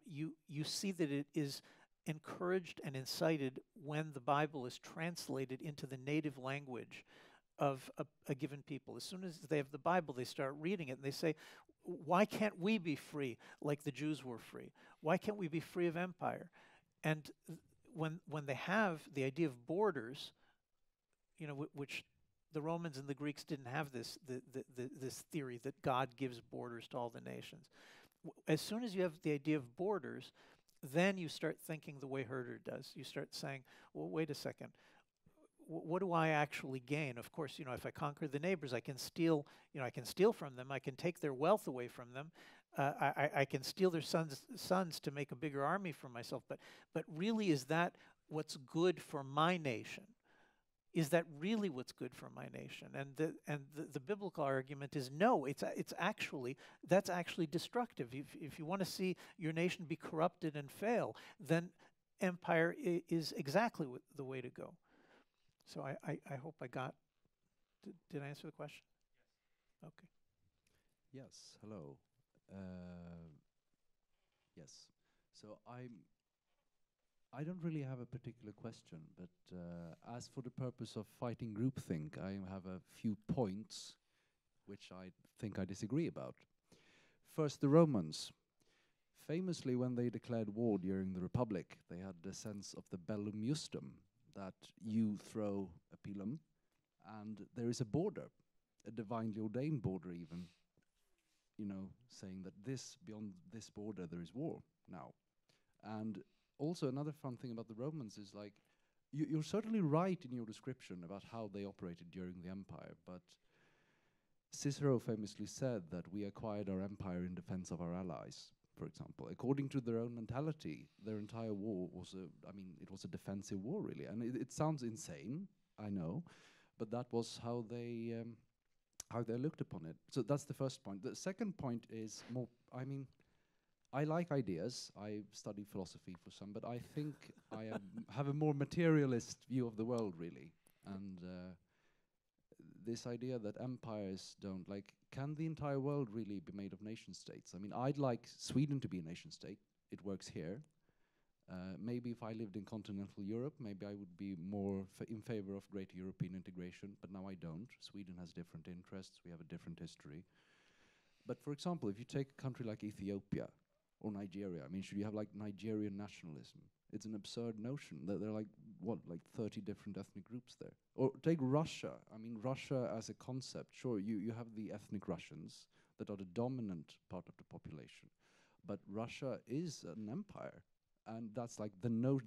you see that it is encouraged and incited when the Bible is translated into the native language of a given people. As soon as they have the Bible, they start reading it and they say, why can't we be free like the Jews were free? Why can't we be free of empire? And when they have the idea of borders, which the Romans and the Greeks didn't have this theory that God gives borders to all the nations. As soon as you have the idea of borders, then you start thinking the way Herder does. You start saying, well, wait a second. What do I actually gain? Of course, if I conquer the neighbors, I can steal. I can steal from them. I can take their wealth away from them. I can steal their sons to make a bigger army for myself. But really, is that what's good for my nation? Is that really what's good for my nation? And the biblical argument is no. That's actually destructive. If you want to see your nation be corrupted and fail, then empire is exactly the way to go. So I hope I got. Did I answer the question? Yes. Okay. Yes. Hello. Yes. So I don't really have a particular question, but as for the purpose of fighting groupthink, I have a few points which I think I disagree about. First, the Romans. Famously, when they declared war during the Republic, they had the sense of the bellum justum, that you throw a pilum, and there is a border, a divinely ordained border even, saying that beyond this border there is war now. And also another fun thing about the Romans is you're certainly right in your description about how they operated during the empire, but Cicero famously said that we acquired our empire in defense of our allies, for example. According to their own mentality, their entire war was it was a defensive war, really. And it sounds insane, I know, but that was how they looked upon it. So that's the first point. The second point is more, I like ideas. I studied philosophy for some, but I think I have a more materialist view of the world, really. And this idea that empires don't, can the entire world really be made of nation states? I mean, I'd like Sweden to be a nation state. It works here. Maybe if I lived in continental Europe, maybe I would be more in favor of greater European integration, but now I don't. Sweden has different interests. We have a different history. But for example, if you take a country like Ethiopia or Nigeria, I mean, should you have Nigerian nationalism? It's an absurd notion that there are 30 different ethnic groups there. Or take Russia. I mean, Russia as a concept, sure, you have the ethnic Russians that are the dominant part of the population. But Russia is an empire. And that's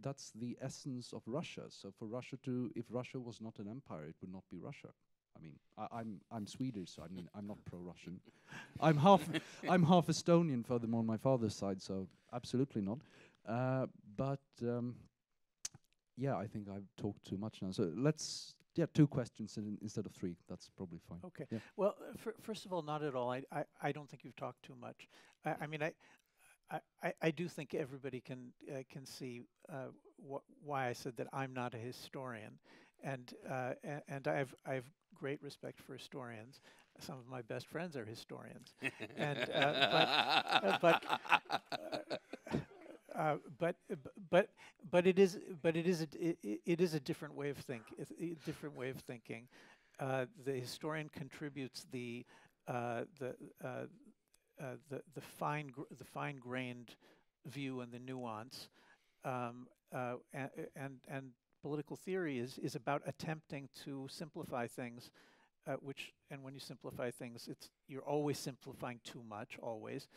that's the essence of Russia. So for Russia if Russia was not an empire, it would not be Russia. I mean, I'm Swedish, so I mean, I'm not pro-Russian. I'm half Estonian, furthermore, on my father's side, so absolutely not. Yeah, I think I've talked too much now. So let's, 2 questions instead of 3. That's probably fine. Okay. Yeah. Well, first of all, not at all. I don't think you've talked too much. I do think everybody can see why I said that I'm not a historian, and I've great respect for historians. Some of my best friends are historians, and but it is a different way of thinking. The historian contributes the fine-grained view and the nuance, and political theory is about attempting to simplify things, and when you simplify things, you're always simplifying too much, always.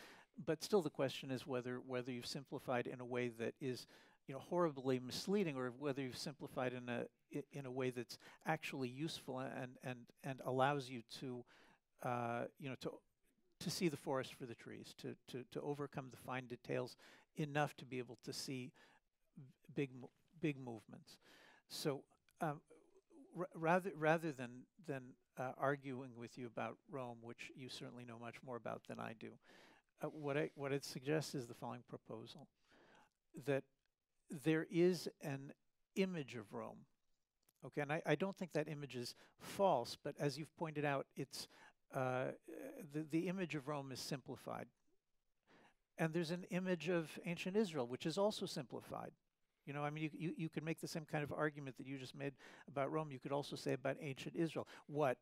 But still, the question is whether you've simplified in a way that is, horribly misleading, or whether you've simplified in a way that's actually useful and allows you to, to see the forest for the trees, to overcome the fine details enough to be able to see big movements. So rather than arguing with you about Rome, which you certainly know much more about than I do, what I'd suggest is the following proposal: that there is an image of Rome. Okay, and I don't think that image is false, but as you've pointed out, it's the image of Rome is simplified. And there's an image of ancient Israel, which is also simplified. You could make the same kind of argument that you just made about Rome. You could also say about ancient Israel. That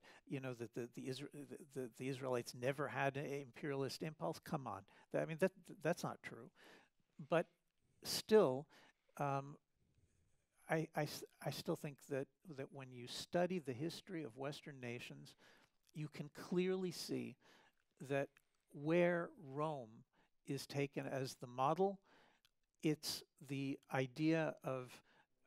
the Israelites never had an imperialist impulse? Come on. That's not true. But still, I still think that when you study the history of Western nations, you can clearly see that where Rome is taken as the model, it's the idea of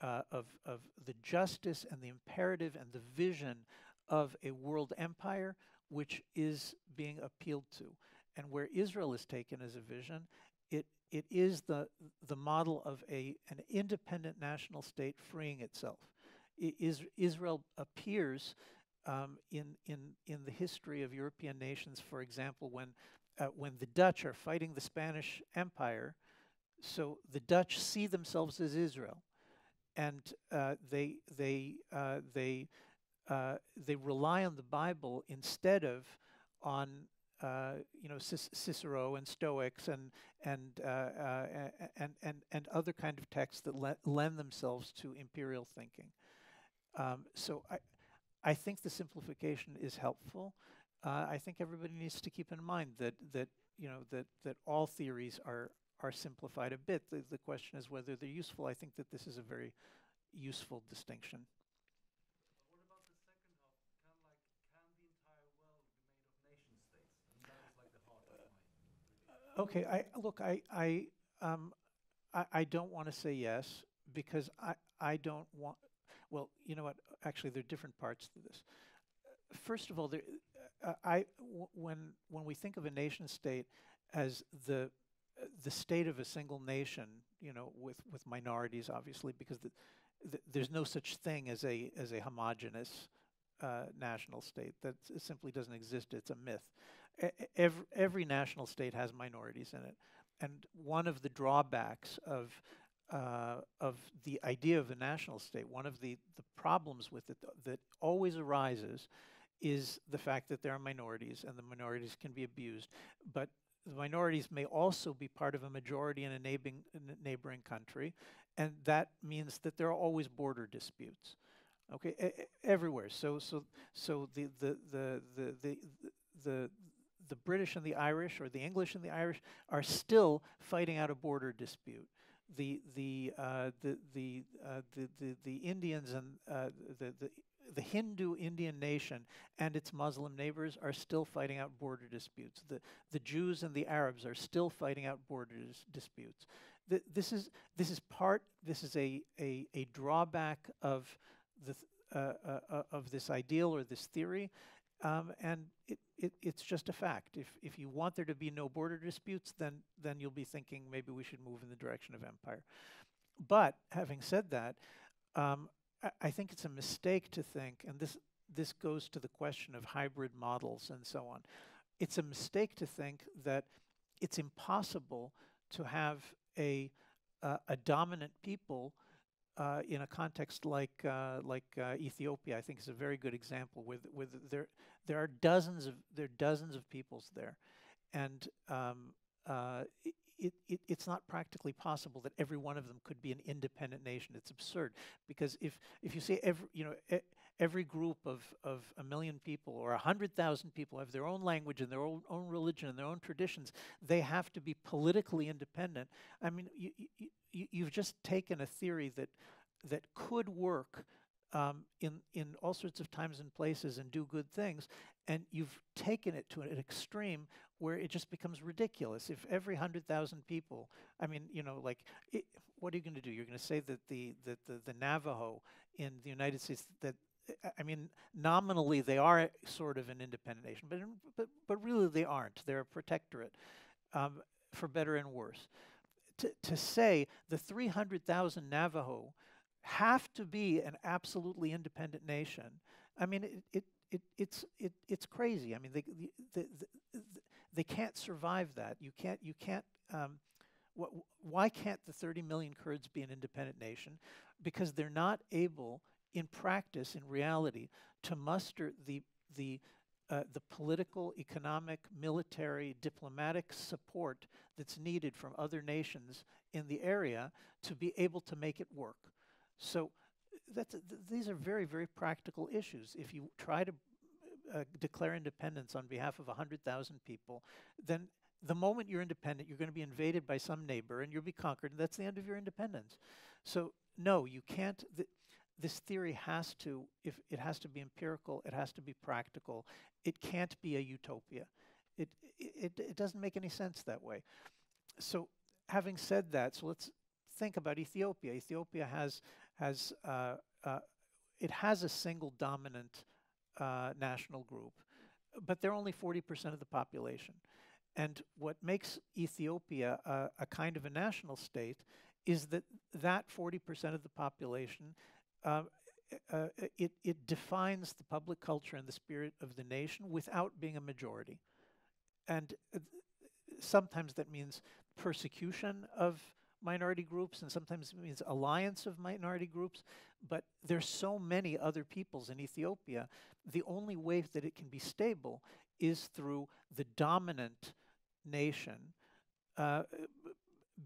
the justice and the imperative and the vision of a world empire which is being appealed to. And where Israel is taken as a vision, it is the model of an independent national state freeing itself. Israel appears in the history of European nations, for example, when the Dutch are fighting the Spanish Empire. So the Dutch see themselves as Israel, and they rely on the Bible instead of on Cicero and Stoics and other kind of texts that lend themselves to imperial thinking. So I think the simplification is helpful. I think everybody needs to keep in mind that all theories are simplified a bit. The question is whether they're useful. I think that this is a very useful distinction. But what about the second half? Can the entire world be made of nation states? And that is like the heart of my I don't want to say yes, because I don't want. Well, you know what? Actually, there are different parts to this. First of all, when we think of a nation state as the state of a single nation, you know, with minorities, obviously, because there's no such thing as a homogeneous national state. That simply doesn't exist. It's a myth. Every national state has minorities in it, and one of the drawbacks of the idea of a national state, one of the problems with it that always arises, is the fact that there are minorities, and the minorities can be abused. But the minorities may also be part of a majority in a neighboring country, and that means that there are always border disputes. Okay, everywhere. So the British and the Irish, or the English and the Irish, are still fighting out a border dispute. The Indians and the Hindu Indian nation and its Muslim neighbors are still fighting out border disputes. The Jews and the Arabs are still fighting out border disputes. This is a drawback of this ideal or this theory, and it's just a fact. If you want there to be no border disputes, then you'll be thinking maybe we should move in the direction of empire. But having said that, I think it's a mistake to think, and this goes to the question of hybrid models and so on. It's a mistake to think that it's impossible to have a dominant people in a context like Ethiopia. I think is a very good example. With there are dozens of peoples there, and it's not practically possible that every one of them could be an independent nation. It's absurd, because if you say every group of 1 million people or 100,000 people have their own language and their own religion and their own traditions, they have to be politically independent. I mean, you've just taken a theory that could work in all sorts of times and places and do good things, and you've taken it to an extreme where it just becomes ridiculous. If every 100,000 people, I mean, you know, like, what are you going to do? You're going to say that the Navajo in the United States, that, I mean, nominally they are sort of an independent nation, but really they aren't. They're a protectorate, for better and worse. To say the 300,000 Navajo have to be an absolutely independent nation, I mean, it's crazy. I mean, they can't survive that. You can't. Why can't the 30 million Kurds be an independent nation? Because they're not able, in practice, in reality, to muster the political, economic, military, diplomatic support that's needed from other nations in the area to be able to make it work. So these are very, very practical issues. If you try to declare independence on behalf of 100,000 people, then the moment you're independent, you're going to be invaded by some neighbor and you'll be conquered, and that's the end of your independence. So no, you can't. This theory has to, if it has to be empirical, it has to be practical. It can't be a utopia. It doesn't make any sense that way. So having said that, so let's think about Ethiopia. Ethiopia has a single dominant national group, but they're only 40% of the population. And what makes Ethiopia a kind of a national state is that 40% of the population, it defines the public culture and the spirit of the nation without being a majority. And sometimes that means persecution of minority groups, and sometimes it means alliance of minority groups. But there's so many other peoples in Ethiopia, the only way that it can be stable is through the dominant nation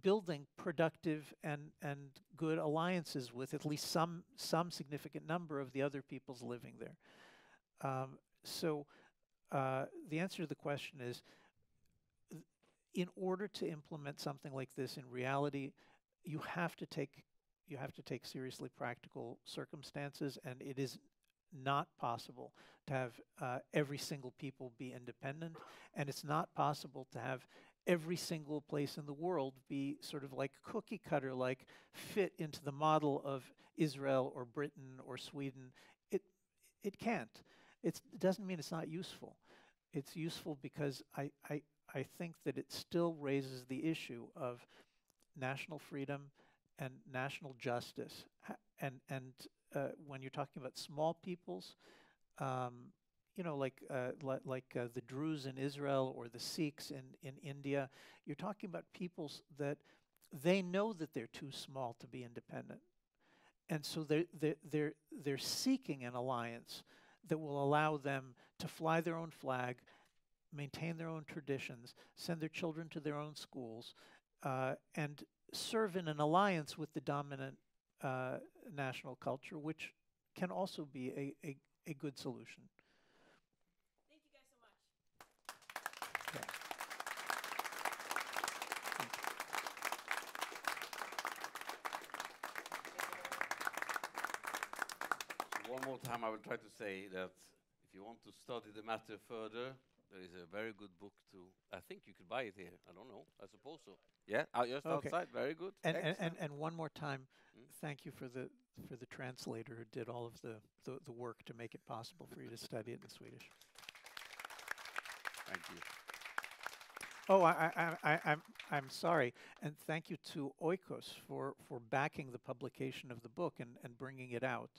building productive and good alliances with at least some significant number of the other peoples living there. So the answer to the question is, in order to implement something like this in reality, you have to take seriously practical circumstances, and it is not possible to have every single people be independent, and it's not possible to have every single place in the world be sort of like cookie cutter, like fit into the model of Israel or Britain or Sweden. It can't. It doesn't mean it's not useful. it's useful because I think that it still raises the issue of national freedom and national justice. When you're talking about small peoples, you know, like the Druze in Israel or the Sikhs in India, you're talking about peoples that they know that they're too small to be independent, and so they're seeking an alliance that will allow them to fly their own flag, maintain their own traditions, send their children to their own schools, and serve in an alliance with the dominant national culture, which can also be a good solution. Thank you guys so much. Yeah. One more time, I will try to say that if you want to study the matter further, there is a very good book to. I think you could buy it here. I don't know. I suppose so. Yeah, just Okay. outside. Very good. And one more time, thank you for the translator who did all of the work to make it possible for you to study it in Swedish. Thank you. Oh, I'm sorry, and thank you to Oikos for backing the publication of the book and bringing it out.